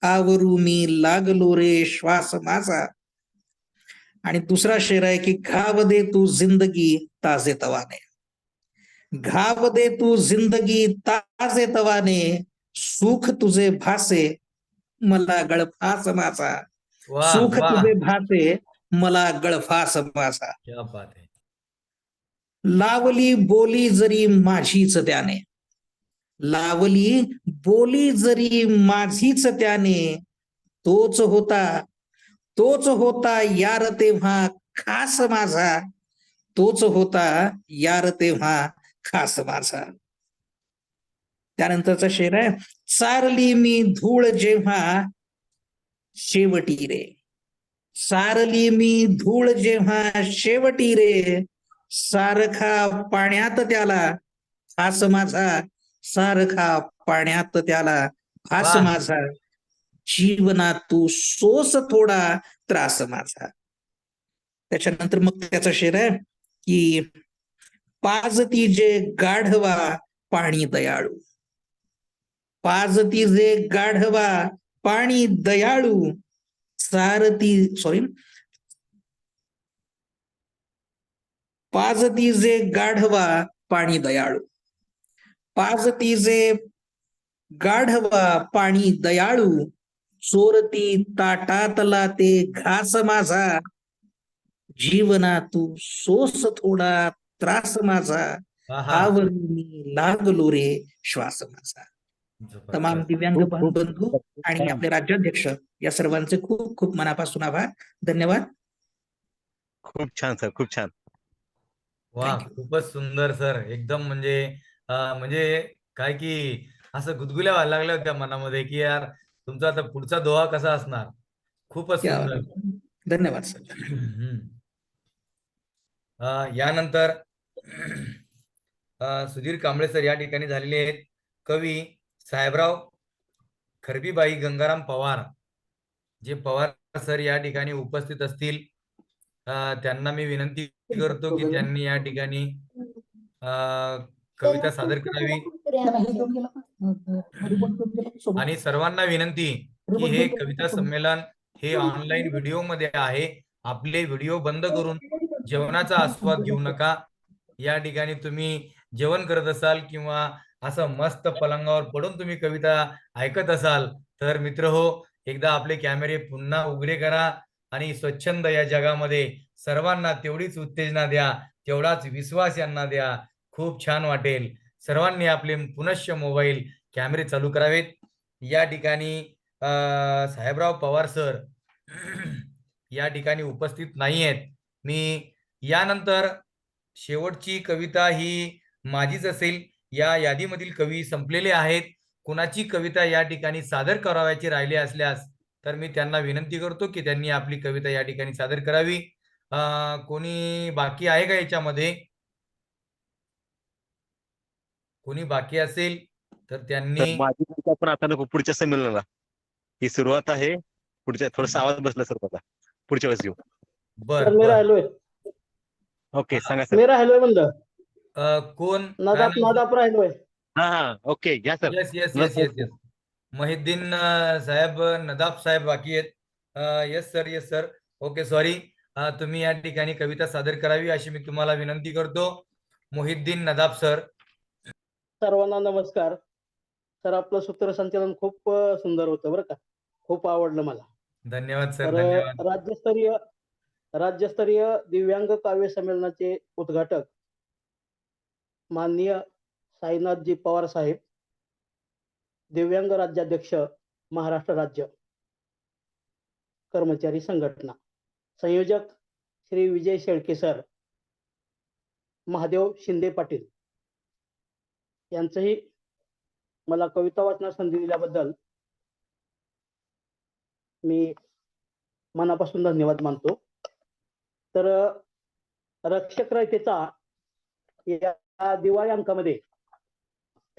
Speaker 15: आवरू मी लागलो रे श्वास माझा. आणि दुसरा शेर आहे की घाव दे तू जिंदगी ताजे तवाने, घाव दे तू जिंदगी ताजे तवाने, सुख तुझे भासे मला गळफास माझा,
Speaker 2: वाह
Speaker 15: सुख
Speaker 2: वाह,
Speaker 15: तुझे भासे मला गळफास माझा.
Speaker 2: क्या बात है.
Speaker 15: लावली बोली जरी माझीच त्याने, लावली बोली जरी माझीच त्याने, तोच होता यार तेव्हा खास माझा, तोच होता यार तेव्हा खास माझा. त्यानंतरचा शेर आहे, चारली मी धूळ जेव्हा शेवटी रे, सारली मी धूळ जेव्हा शेवटी रे, सारखा पाण्यात त्याला फास माझा, सारखा पाण्यात त्याला फास
Speaker 2: वाह.
Speaker 15: माझा, जीवनात तू सोस थोडा त्रास माझा. त्याच्यानंतर मग त्याचा शेर आहे की पाजती जे गाढवा पाणी दयाळू, पाजती जे गाढवा पाणी दयाळू, पाजती जे गाढवा पाणी दयाळू, पाजती जे गाढवा पाणी दयाळू, चोरती ताटातला ते घास माझा, जीवना तू सोस थोडा त्रास माझा,
Speaker 2: आहा.
Speaker 15: आवरून लागलो रे श्वास माझा. तमाम
Speaker 2: जबरदस्त.
Speaker 15: दिव्यांग
Speaker 1: खूप खूप
Speaker 15: बंधू आणि
Speaker 1: छान.
Speaker 15: आपले राज्याध्यक्ष या सर्वांचे खूप खूप मनापासून आभार. धन्यवाद.
Speaker 1: खूप छान सर, खूप छान.
Speaker 2: वा,
Speaker 15: Thank you.
Speaker 2: खूपच सुंदर सर. एकदम म्हणजे काय की असं गुदगुल्या व्हायला लागल्या होत्या मनामध्ये की यार तुमचा आता पुढचा दोहा कसा असणार. खूपच
Speaker 15: क्या
Speaker 2: सुंदर.
Speaker 15: बात. धन्यवाद सर.
Speaker 2: हम्म. यानंतर सुधीर कांबळे सर या ठिकाणी झालेले आहेत. कवी साहेबराव खरबीबाई गंगाराम पवार, जे पवार सर या ठिकाणी उपस्थित असतील त्यांना मी विनंती करतो की त्यांनी या ठिकाणी कविता सादर करावी. आणि सर्वांना विनंती की हे कविता संमेलन हे ऑनलाईन व्हिडिओ मध्ये आहे. आपले व्हिडिओ बंद करून जेवणाचा आस्वाद घेऊ नका. या ठिकाणी तुम्ही जेवण करत असाल किंवा असं मस्त पलंगावर पडून तुम्ही कविता ऐकत असाल तर मित्र हो, एकदा आपले कॅमेरे पुन्हा उघडे करा आणि स्वच्छंद या जगामध्ये सर्वांना तेवढीच उत्तेजना द्या, तेवढाच विश्वास यांना द्या. खूप छान वाटेल. सर्वांनी आपले पुनश्च मोबाईल कॅमेरे चालू करावेत. या ठिकाणी साहेबराव पवार सर या ठिकाणी उपस्थित नाही आहेत. मी यानंतर शेवटची कविता ही माझीच असेल. या यादीमधील कवी संपलेले आहेत. कुणाची कविता या ठिकाणी सादर करावयाची राहिली असल्यास तर मी त्यांना विनंती करतो की त्यांनी आपली कविता या ठिकाणी सादर करावी. कोणी बाकी आहे का याच्यामध्ये? कोणी बाकी असेल तर
Speaker 1: तर
Speaker 2: त्यांनी
Speaker 1: माझी कविता पण आता नको, पुढच्या संमेलनाला. ही सुरुवात आहे. पुढच्या थोडासा आवाज बसला सर आता. पुढच्या वेळेस घेऊ.
Speaker 2: बर
Speaker 16: मी
Speaker 2: बर.
Speaker 16: राहिलोय,
Speaker 1: ओके, सांगा सर.
Speaker 16: मी राहिलोय म्हणलं.
Speaker 2: कोण काय
Speaker 16: नदाप
Speaker 2: नाव?
Speaker 16: नदाप राहिलोय.
Speaker 1: हा, ओके, घ्या sir.
Speaker 2: Yes yes yes yes yes. Mohiuddin साहेब, नदाब साहेब बाकी आहेत. Yes sir, yes sir. Okay, sorry. तुम्ही या ठिकाणी कविता सादर करावी अशी मी तुम्हाला विनंती करतो. मोहिद्दीन नदाब सर.
Speaker 16: सर्वांना नमस्कार. सर आपलं सूत्रसंचालन खूप सुंदर होतं बरं का, खूप आवडलं मला.
Speaker 2: धन्यवाद सर,
Speaker 16: तर
Speaker 2: धन्यवाद.
Speaker 16: राज्यस्तरीय दिव्यांग काव्य संमेलनाचे उद्घाटक माननीय साईनाथजी पवार साहेब, दिव्यांग राज्याध्यक्ष महाराष्ट्र राज्य कर्मचारी संघटना, संयोजक श्री विजय शेळके सर, महादेव शिंदे पाटील यांचंही मला कविता वाचनास संधी दिल्याबद्दल मी मनापासून धन्यवाद मानतो. तर रक्षक रयतेचा या दिवाळी अंकामध्ये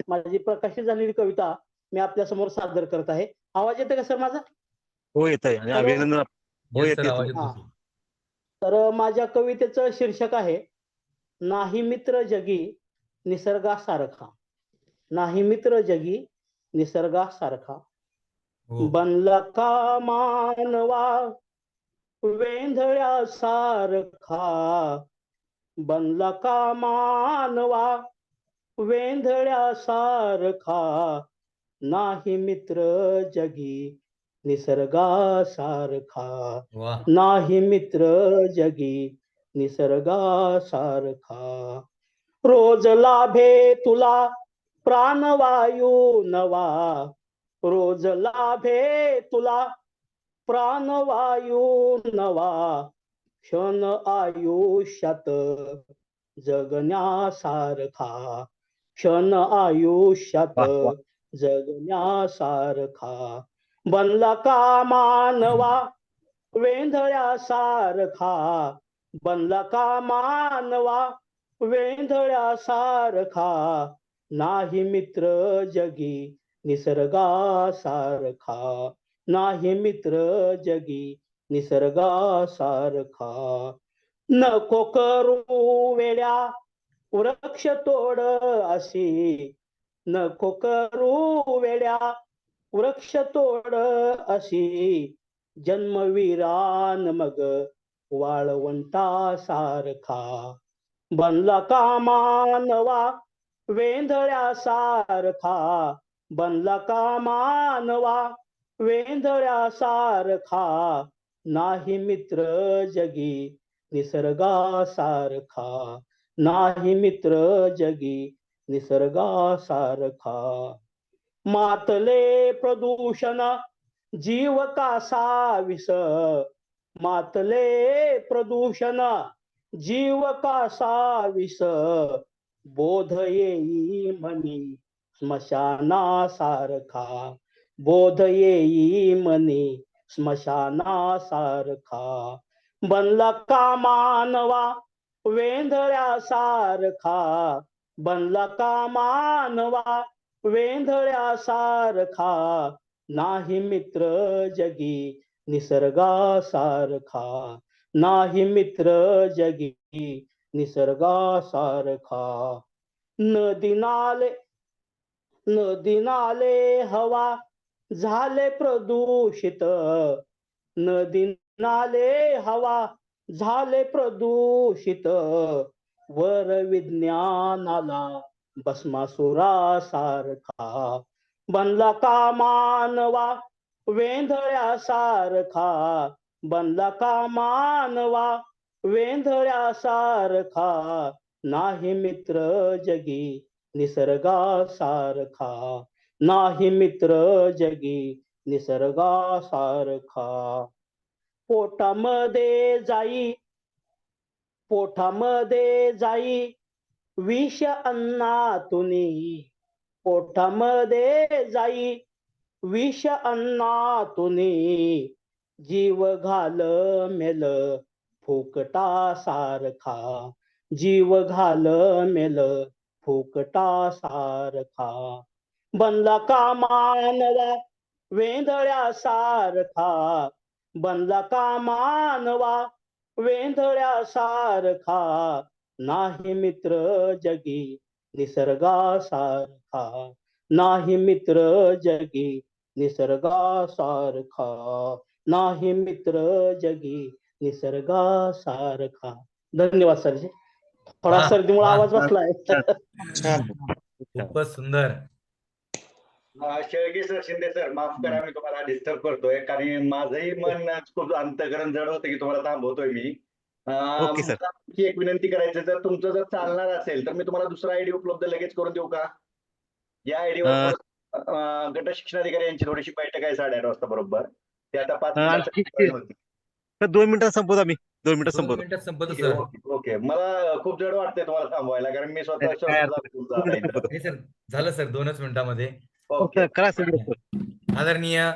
Speaker 16: माझी प्रकाशित झालेली कविता मी आपल्या समोर सादर करत आहे. आवाज येतो का सर माझा?
Speaker 1: हो, येत आहे. आणि अभिनंदन. हो,
Speaker 2: Yes, sir, आवाज
Speaker 1: येते.
Speaker 2: येतो.
Speaker 16: तर माझ्या कवितेचं शीर्षक आहे, नाही मित्र जगी निसर्गासारखा, नाही मित्र जगी निसर्गासारखा,
Speaker 2: हो.
Speaker 16: बनला का मानवा वेंधळ्यासारखा बनला का मानवा, वेंधळ्यासारखा नाही मित्र जगी निसर्गासारखा,
Speaker 2: वाह
Speaker 16: नाही मित्र जगी निसर्गासारखा. रोज लाभे तुला प्राणवायू नवा, रोज लाभे तुला प्राणवायू नवा, क्षण आयुष्यात जगण्यासारखा, क्षण आयुष्यात
Speaker 1: वाह वाह
Speaker 16: जगण्यासारखा. बनला का मानवा वेंधळ्यासारखा, बनला का मानवा वेंधळ्यासारखा, नाही मित्र जगी निसर्गासारखा, नाही मित्र जगी निसर्गासारखा. नको करू वेड्या वृक्ष तोड अशी, नको करू वेड्या वृक्ष तोड अशी, जन्मवीरान मग वाळवंटासारखा. बनला का मानवा वेंधळ्यासारखा, बनला का मानवा वेंधळ्यासारखा, नाही मित्र जगी निसर्गासारखा, नाही मित्र जगी निसर्गासारखा. मातले प्रदूषण जीव कासा विष, मातले प्रदूषण जीव कासा विष, बोध येई मनी स्मशानासारखा, बोध येई मनी स्मशानासारखा. बनला का मानवा वेंधळ्यासारखा, बनला का मानवा वेंधळ्यासारखा, नाही मित्र जगी निसर्गासारखा, नाही मित्र जगी निसर्गासारखा. नदी नाले हवा झाले प्रदूषित, नदी नाले हवा झाले प्रदूषित, वर विज्ञानाला भस्मासुरासारखा. बनला का मानवा वेंधळ्यासारखा, बनला का मानवा वेंधळ्यासारखा, नाही मित्र जगी निसर्गासारखा, नाही मित्र जगी निसर्गासारखा. पोटामध्ये जाई विष अन्नातुनी, पोटामध्ये जाई विष अन्नातुनी, जीव घाल मेल फुकटासारखा, जीव घाल मेल फुकटासारखा. बनला का मानवा वेंधळ्यासारखा, बनला का मानवा वेंधळ्यासारखा, नाही मित्र जगी निसर्गासारखा, नाही मित्र जगी निसर्गासारखा, नाही मित्र जगी निसर्गासारखा. धन्यवाद सरजी. थोडा
Speaker 2: वाह
Speaker 16: सर्दीमुळे
Speaker 2: वाह
Speaker 16: आवाज बसलाय.
Speaker 2: खूपच सुंदर.
Speaker 17: शेळके सर, शिंदे सर, माफ करा मी तुम्हाला डिस्टर्ब करतोय, कारण माझंही मन खूप अंतकरण जड होतं की तुम्हाला थांबवतोय मी.
Speaker 1: Okay sir.
Speaker 17: मला आणखी एक विनंती करायची, जर तुमचं जर चालणार असेल तर मी तुम्हाला दुसरा आयडी उपलब्ध लगेच करून देऊ का? या आयडीवर गट शिक्षणाधिकारी यांची थोडीशी बैठक आहे 8:30 वाजता बरोबर. ते आता 5
Speaker 1: आणखी
Speaker 17: मिनिटात.
Speaker 1: तर 2 मिनिटात संपवतो आम्ही, 2 मिनिटात
Speaker 2: 2
Speaker 1: संपवतो.
Speaker 2: मिनिटात संपत सर.
Speaker 17: ओके, मला खूप जड वाटतंय तुम्हाला थांबवायला, कारण मी स्वतः
Speaker 1: काय अर्थ नाही. 2 मिनिटात संपवतो.
Speaker 2: नाही सर, झालं सर 2च मिनिटामध्ये.
Speaker 17: ओके.
Speaker 1: करा सर.
Speaker 2: आदरणीय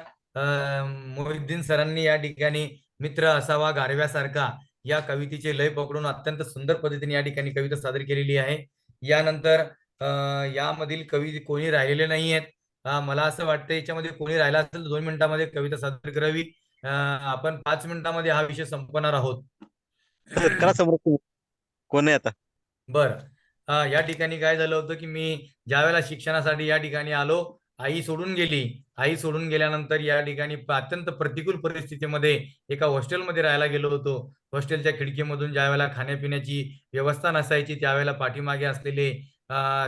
Speaker 2: मोहिद्दीन सरांनी या ठिकाणी मित्र असावा गारव्यासारखा या कवितेचे लय पकडून अत्यंत सुंदर पद्धतीने या ठिकाणी कविता सादर केलेली आहे. यानंतर यामधील कवी कोणी राहिलेले नाही आहेत. मला असं वाटतं याच्यामध्ये कोणी राहिला असेल तर 2 मिनिटांमध्ये कविता सादर करावी. आपण 5 मिनिटांमध्ये हा विषय संपवणार आहोत.
Speaker 1: करा समोर. कोण आहे आता?
Speaker 2: बर, या ठिकाणी काय झालं होतं की मी ज्या वेळेला शिक्षणासाठी या ठिकाणी आलो आई सोडून गेली. आई सोडून गेल्यानंतर या ठिकाणी अत्यंत प्रतिकूल परिस्थितीमध्ये एका हॉस्टेलमध्ये राहायला गेलो होतो. हॉस्टेलच्या खिडकीमधून ज्या वेळेला खाण्यापिण्याची व्यवस्था नसायची त्यावेळेला पाठीमागे असलेले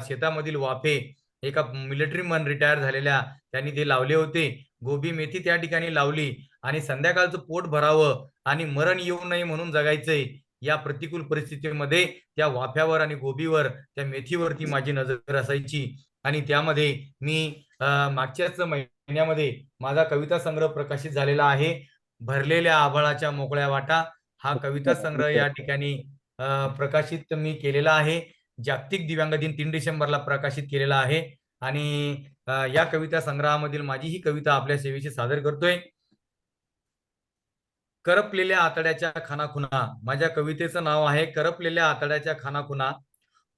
Speaker 2: शेतामधील वाफे एका मिलिटरी मन रिटायर झालेल्या त्यांनी ते लावले होते. गोबी मेथी त्या ठिकाणी लावली आणि संध्याकाळचं पोट भरावं आणि मरण येऊ नये म्हणून जगायचंय या प्रतिकूल परिस्थितीमध्ये त्या वाफ्यावर आणि गोबीवर त्या मेथीवरती माझी नजर असायची. आणि त्यामध्ये मी मागच्याच महिन्यामध्ये माझा कविता संग्रह प्रकाशित झालेला आहे. भरलेल्या आभाळाच्या मोकळ्या वाटा हा कविता संग्रह या ठिकाणी प्रकाशित मी केलेला आहे. जागतिक दिव्यांग दिन 3 डिसेंबरला प्रकाशित केलेला आहे. आणि या कविता संग्रहामधील माझी ही कविता आपल्या सेवेशी सादर करतोय. करपलेल्या आतड्याच्या खानाखुना. माझ्या कवितेचं नाव आहे करपलेल्या आतड्याच्या खानाखुना.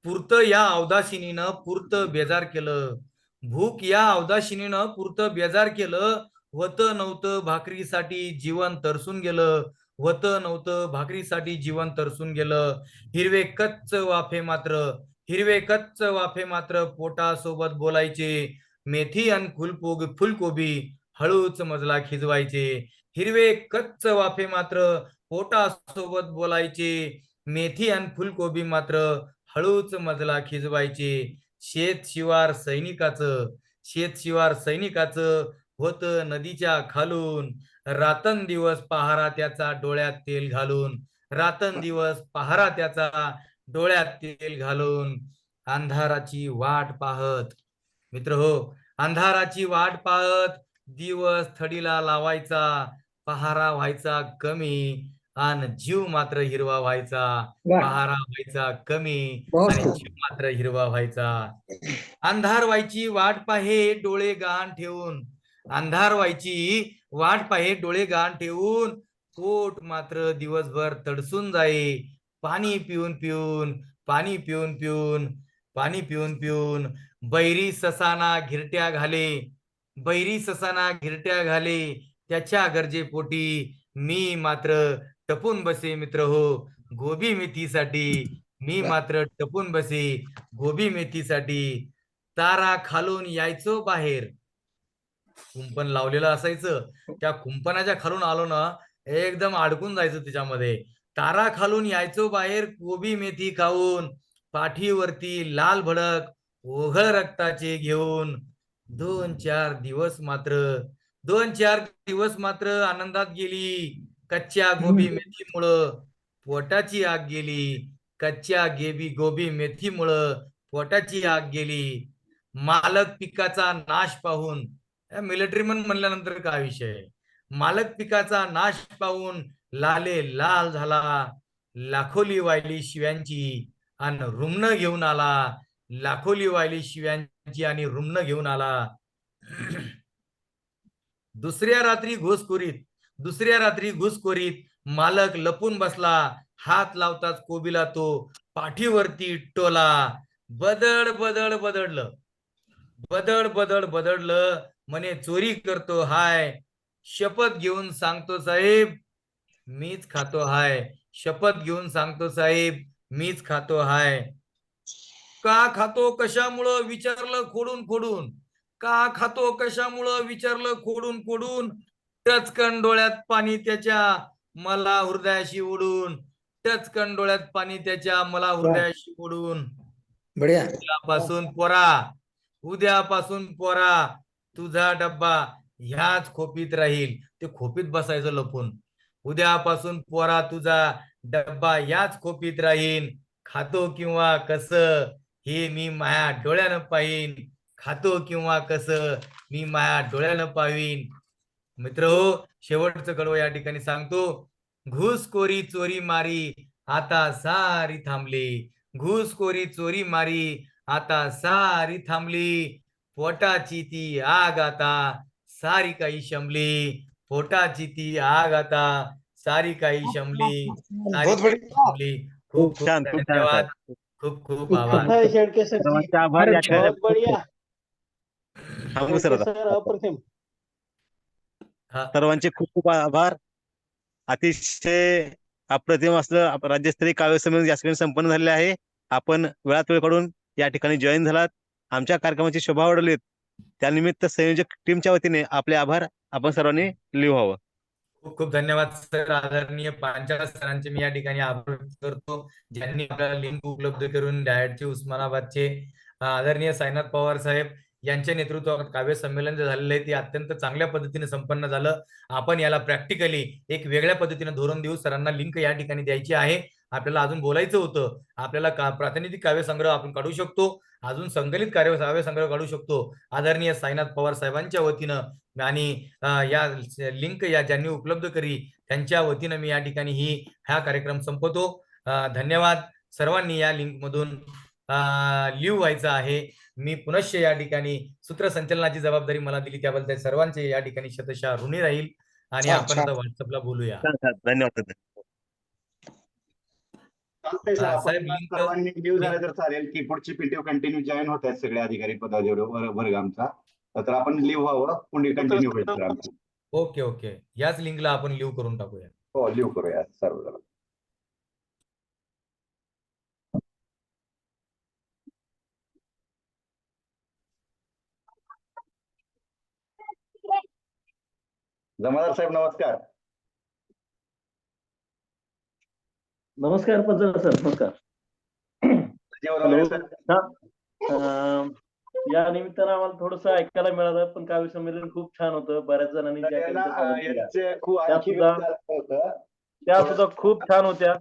Speaker 2: पुरत या अवदाशिनीनं पुरत बेजार केलं. भूक या अवदाशिनीनं पुरत बेजार केलं. होतं नव्हतं भाकरीसाठी जीवन तरसून गेलं. होतं नव्हतं भाकरीसाठी जीवन तरसून गेलं. हिरवे कच्च वाफे मात्र पोटासोबत बोलायचे. मेथी आणि फुलकोबी हळूच मजला खिजवायचे. हिरवे कच्च वाफे मात्र पोटासोबत बोलायचे. मेथी आणि फुलकोबी मात्र हळूच मजला खिजवायचे. शेत शिवार सैनिकाचं होत नदीच्या खालून. रात्रंदिवस पहारा त्याचा डोळ्यात तेल घालून. रात्रंदिवस पहारा त्याचा डोळ्यात तेल घालून. अंधाराची वाट पाहत मित्र हो, अंधाराची वाट पाहत दिवस थडीला लावायचा. पहारा व्हायचा कमी आणि जीव मात्र हिरवा व्हायचा. पहारा व्हायचा कमी आणि जीव मात्र हिरवा व्हायचा. अंधार व्हायची वाट पाहे डोळे गहाण ठेवून. अंधार व्हायची वाट पाहे डोळे गहाण ठेवून. पोट मात्र दिवसभर तडसून जाई. पाणी पिऊन पिऊन बैरी ससाना घिरट्या घाले. त्याच्या गरजेपोटी मी मात्र टपून बसे मित्र हो गोबी मेथीसाठी. मी मात्र टपून बसे गोबी मेथीसाठी. तारा खालून यायचो बाहेर. कुंपण लावलेलं असायचं. त्या कुंपणाच्या खालून आलो ना एकदम अडकून जायचं त्याच्यामध्ये. तारा खालून यायचो बाहेर गोबी मेथी खाऊन. पाठीवरती लाल भडक ओघळ रक्ताचे घेऊन. 2-4 दिवस मात्र आनंदात गेली. कच्च्या गोबी मेथीमुळं पोटाची आग गेली. कच्च्या गोबी मेथीमुळं पोटाची आग गेली. मालक पिकाचा नाश पाहून. मिलिटरी मन म्हणल्यानंतर काय विषय. मालक पिकाचा नाश पाहून लाले लाल झाला. लाखोली वाहिली शिव्यांची आणि रुमण घेऊन आला. लाखोली वाहिली शिव्यांची आणि रुमण घेऊन आला. दुसऱ्या रात्री घुसखोरीत मालक लपून बसला. हात लावताच कोबीला तो पाठीवरती टोला. बदडलं म्हणे चोरी करतो हाय. शपथ घेऊन सांगतो साहेब मीच खातो हाय. शपथ घेऊन सांगतो साहेब मीच खातो हाय. का खातो कशामुळं विचारलं खोडून खोडून. का खातो कशामुळं विचारलं खोडून खोडून. टचकन डोळ्यात पाणी त्याच्या मला हृदयाशी ओढून. टचकन डोळ्यात पाणी त्याच्या मला हृदयाशी ओढून. उद्यापासून पोरा तुझा डब्बा ह्याच खोपीत राहील. ते खोपीत बसायचं लपून. उद्यापासून पोरा तुझा डब्बा याच खोपीत राहील. खातो किंवा कसं हे मी माया डोळ्यानं पाहीन. खातो किंवा कसं मी माया डोळ्यानं पाहीन. मित्र हो शेवटचं कडवं या ठिकाणी सांगतो. घुसखोरी चोरी मारी आता सारी थांबली. घुसखोरी चोरी मारी आता सारी थांबली. पोटाची ती आग आता सारी काही शमली. पोटाची ती आग आता सारी काही शमली. खूप
Speaker 1: छान, खूप छान
Speaker 2: धन्यवाद.
Speaker 1: साहेब.
Speaker 2: खूप आभार.
Speaker 1: सर्वांचे आभार. या ठिकाणी थांबू सर आता.
Speaker 16: अप्रतिम.
Speaker 1: सर्वांचे खूप खूप आभार. अतिशय अप्रतिम असलं राज्यस्तरीय काव्य संमेलन या ठिकाणी संपन्न झालेले आहे. आपण वेळात वेळ काढून या ठिकाणी जॉईन झालात. आमच्या कार्यक्रमाची शोभा वाढवलीत. त्यानिमित्त संयोजक टीमच्या वतीने आपले आभार आपण सर्वांनी लिहावं.
Speaker 2: खूप खूप धन्यवाद सर. आदरणीय पांचाळ सरांचे मी या ठिकाणी आभार व्यक्त करतो, ज्यांनी आपल्याला लिंक उपलब्ध करून डायटचे उस्मानाबादचे आदरणीय साईनाथ पवार साहेब यांच्या नेतृत्वात काव्य संमेलन जे झालेलं आहे ते अत्यंत चांगल्या पद्धतीने संपन्न झालं. आपण याला प्रॅक्टिकली एक वेगळ्या पद्धतीने धोरण देऊ. सरांना लिंक या ठिकाणी द्यायची आहे. आपल्याला अजून बोलायचं होतं, आपल्याला प्रातिनिधिक काव्य संग्रह आपण काढू शकतो, अजून संकलित काव्य संग्रह काढू शकतो. आदरणीय साईनाथ पवार साहेबांच्या वतीनं आणि या लिंक या ज्यांनी उपलब्ध करी त्यांच्या वतीनं मी या ठिकाणी हा कार्यक्रम संपवतो. धन्यवाद. सर्वांनी या लिंक मधून लिव्ह व्हायचं आहे. मी पुनश्च या ठिकाणी सूत्रसंचलनाची जबाबदारी मला दिली त्याबद्दल सर्वांचे या ठिकाणी शतशः ऋणी राहील. आणि आपण आता व्हॉट्सअपला बोलूया.
Speaker 1: धन्यवाद.
Speaker 17: चालतंय सर, आपण
Speaker 2: साहेब लिंक
Speaker 17: सर्वांनी लिव्ह झालं तर चालेल की पुढची पीटीओ कंटिन्यू जॉईन होत आहेत सगळे अधिकारी पदावर वर्ग आमचा, तर आपण लिव्ह व्हावं, पुढे कंटिन्यू होईल सर आमचं.
Speaker 2: ओके ओके, याच लिंकला आपण लिव्ह करून टाकूया.
Speaker 17: हो, लिव्ह करूया सर्व. जमादार साहेब नमस्कार.
Speaker 18: नमस्कार पंचाळ सर, नमस्कार. या निमित्तानं आम्हाला थोडस ऐकायला मिळालं, पण काव्य संमेलन खूप छान होतं. बऱ्याच जणांनी त्या सुद्धा खूप छान होत्या.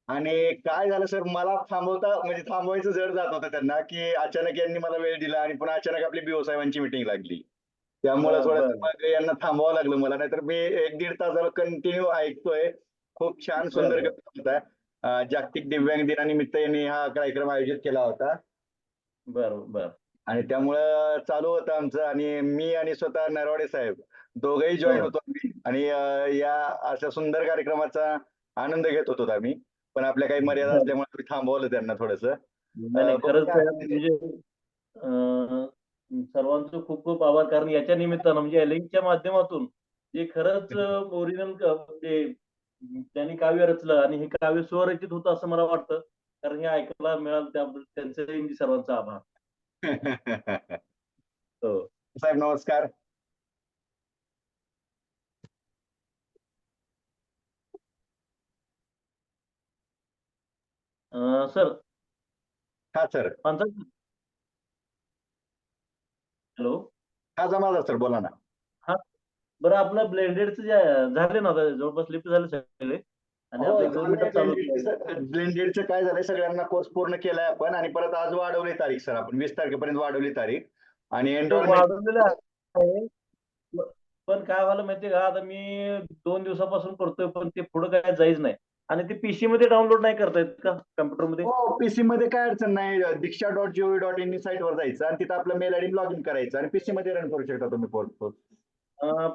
Speaker 17: आणि काय झालं सर, मला थांबवायचं जड जात होतं त्यांना, की अचानक यांनी मला वेळ दिला आणि पुन्हा अचानक आपली बीओ साहेबांची मिटिंग लागली, त्यामुळे थोडं यांना थांबवावं लागलं मला. नाहीतर मी 1-1.5 तासाला कंटिन्यू ऐकतोय. खूप छान सुंदर होता. जागतिक दिव्यांग दिनानिमित्त यांनी हा कार्यक्रम आयोजित केला होता.
Speaker 18: बरोबर.
Speaker 17: आणि त्यामुळं चालू होतं आमचं. आणि मी आणि स्वतः नरवाडे साहेब दोघंही जॉईन होतो आम्ही, आणि या अशा सुंदर कार्यक्रमाचा आनंद घेत होतो आम्ही. पण आपल्या काही मर्यादा असल्यामुळे थांबवलं त्यांना थोडस.
Speaker 18: खरंच म्हणजे सर्वांचं खूप खूप आभार, कारण याच्या निमित्तानं म्हणजे लिंकच्या माध्यमातून जे खरंच ओरिजिनल त्यांनी काव्य रचलं आणि हे काव्य स्वरचित होतं असं मला वाटतं, कारण हे ऐकायला मिळालं, त्याबद्दल त्यांचे सर्वांचा आभार.
Speaker 17: हो साहेब नमस्कार.
Speaker 18: सर.
Speaker 17: हा सर.
Speaker 18: हॅलो.
Speaker 17: हा जमादार सर, बोला ना.
Speaker 18: हा बरं, आपलं ब्लेंडेडचं जे झाले ना आता जवळपास लिफ्ट झाले सगळे, आणि आपले 2 मीटर चालू.
Speaker 17: ब्लेंडेडचं काय झालंय, सगळ्यांना कोर्स पूर्ण केलाय आपण, आणि परत आज वाढवली तारीख सर, आपण 20 तारखेपर्यंत वाढवली तारीख. आणि
Speaker 18: वाढवलेलं आहे, पण काय व्हायला माहितीये का, आता मी 2 दिवसापासून करतोय, पण ते पुढे काय जायच नाही. आणि ते पीसी मध्ये डाउनलोड नाही करता येत का कम्प्युटरमध्ये?
Speaker 17: हो, पीसी मध्ये काय अडचण नाही. diksha.gov.in साईट वर जायचं आणि तिथं आपलं मेल आयडी लॉग इन करायचं आणि पीसी मध्ये रन करू शकता तुम्ही कोर्स.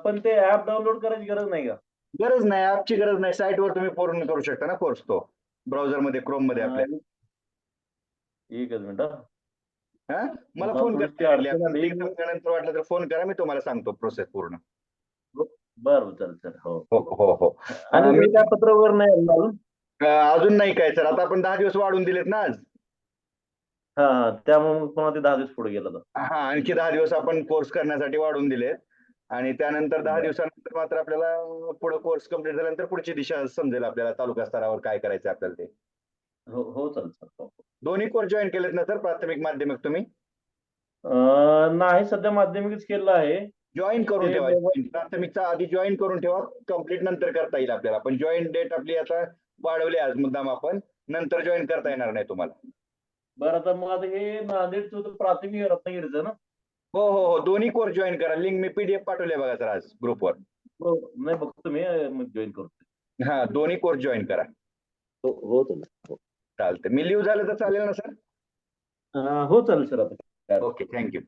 Speaker 18: पण ते ऍप डाउनलोड करायची गरज नाही का?
Speaker 17: गरज नाही, ऍपची गरज नाही. साईट वर तुम्ही पूर्ण करू शकता ना कोर्स, तो ब्राउझर मध्ये, क्रोम मध्ये आपल्या.
Speaker 18: एकच मिनिट.
Speaker 17: मला फोन करा, नंतर वाटलं तर फोन करा, मी तुम्हाला सांगतो प्रोसेस पूर्ण.
Speaker 18: बरं चालेल. हो
Speaker 17: हो हो.
Speaker 18: आणि मी काय पत्र वगैरे नाही
Speaker 17: अजून नाही काय सर, आता आपण 10 दिवस वाढून दिलेत ना आज.
Speaker 18: हा, त्यामुळे पुन्हा ते 10 दिवस पुढे गेलं.
Speaker 17: हा, आणखी 10 दिवस आपण कोर्स करण्यासाठी वाढून दिलेत. आणि त्यानंतर 10 दिवसानंतर मात्र आपल्याला पुढे कोर्स कम्प्लीट झाल्यानंतर पुढची दिशा समजेल आपल्याला, तालुका स्तरावर काय करायचं आपल्याला ते.
Speaker 18: हो चालेल सर.
Speaker 17: दोन्ही कोर्स जॉईन केलेत ना सर, प्राथमिक माध्यमिक तुम्ही?
Speaker 18: नाही, सध्या माध्यमिकच केलं आहे.
Speaker 17: जॉईन करून ठेवा, प्राथमिकचा आधी जॉईन करून ठेवा, कम्प्लीट नंतर करता येईल आपल्याला. पण जॉईन डेट आपली आता वाढवली आज मुद्दाम आपण, नंतर जॉईन करता येणार नाही तुम्हाला.
Speaker 18: बरं, आता मग आता हे नांदेडचं होतं प्राथमिक रत्नागिरीचं ना?
Speaker 17: हो हो हो, दोन्ही कोर्स जॉईन करा. लिंक मी पीडीएफ पाठवले बघा सर आज ग्रुपवर.
Speaker 18: नाही बघतो मी, जॉईन करतो.
Speaker 17: हा, दोन्ही कोर्स जॉईन करा.
Speaker 18: हो
Speaker 17: चालतं. मी लिव्ह झालं तर चालेल ना सर?
Speaker 18: हो चालेल सर. आता
Speaker 17: ओके, थँक्यू.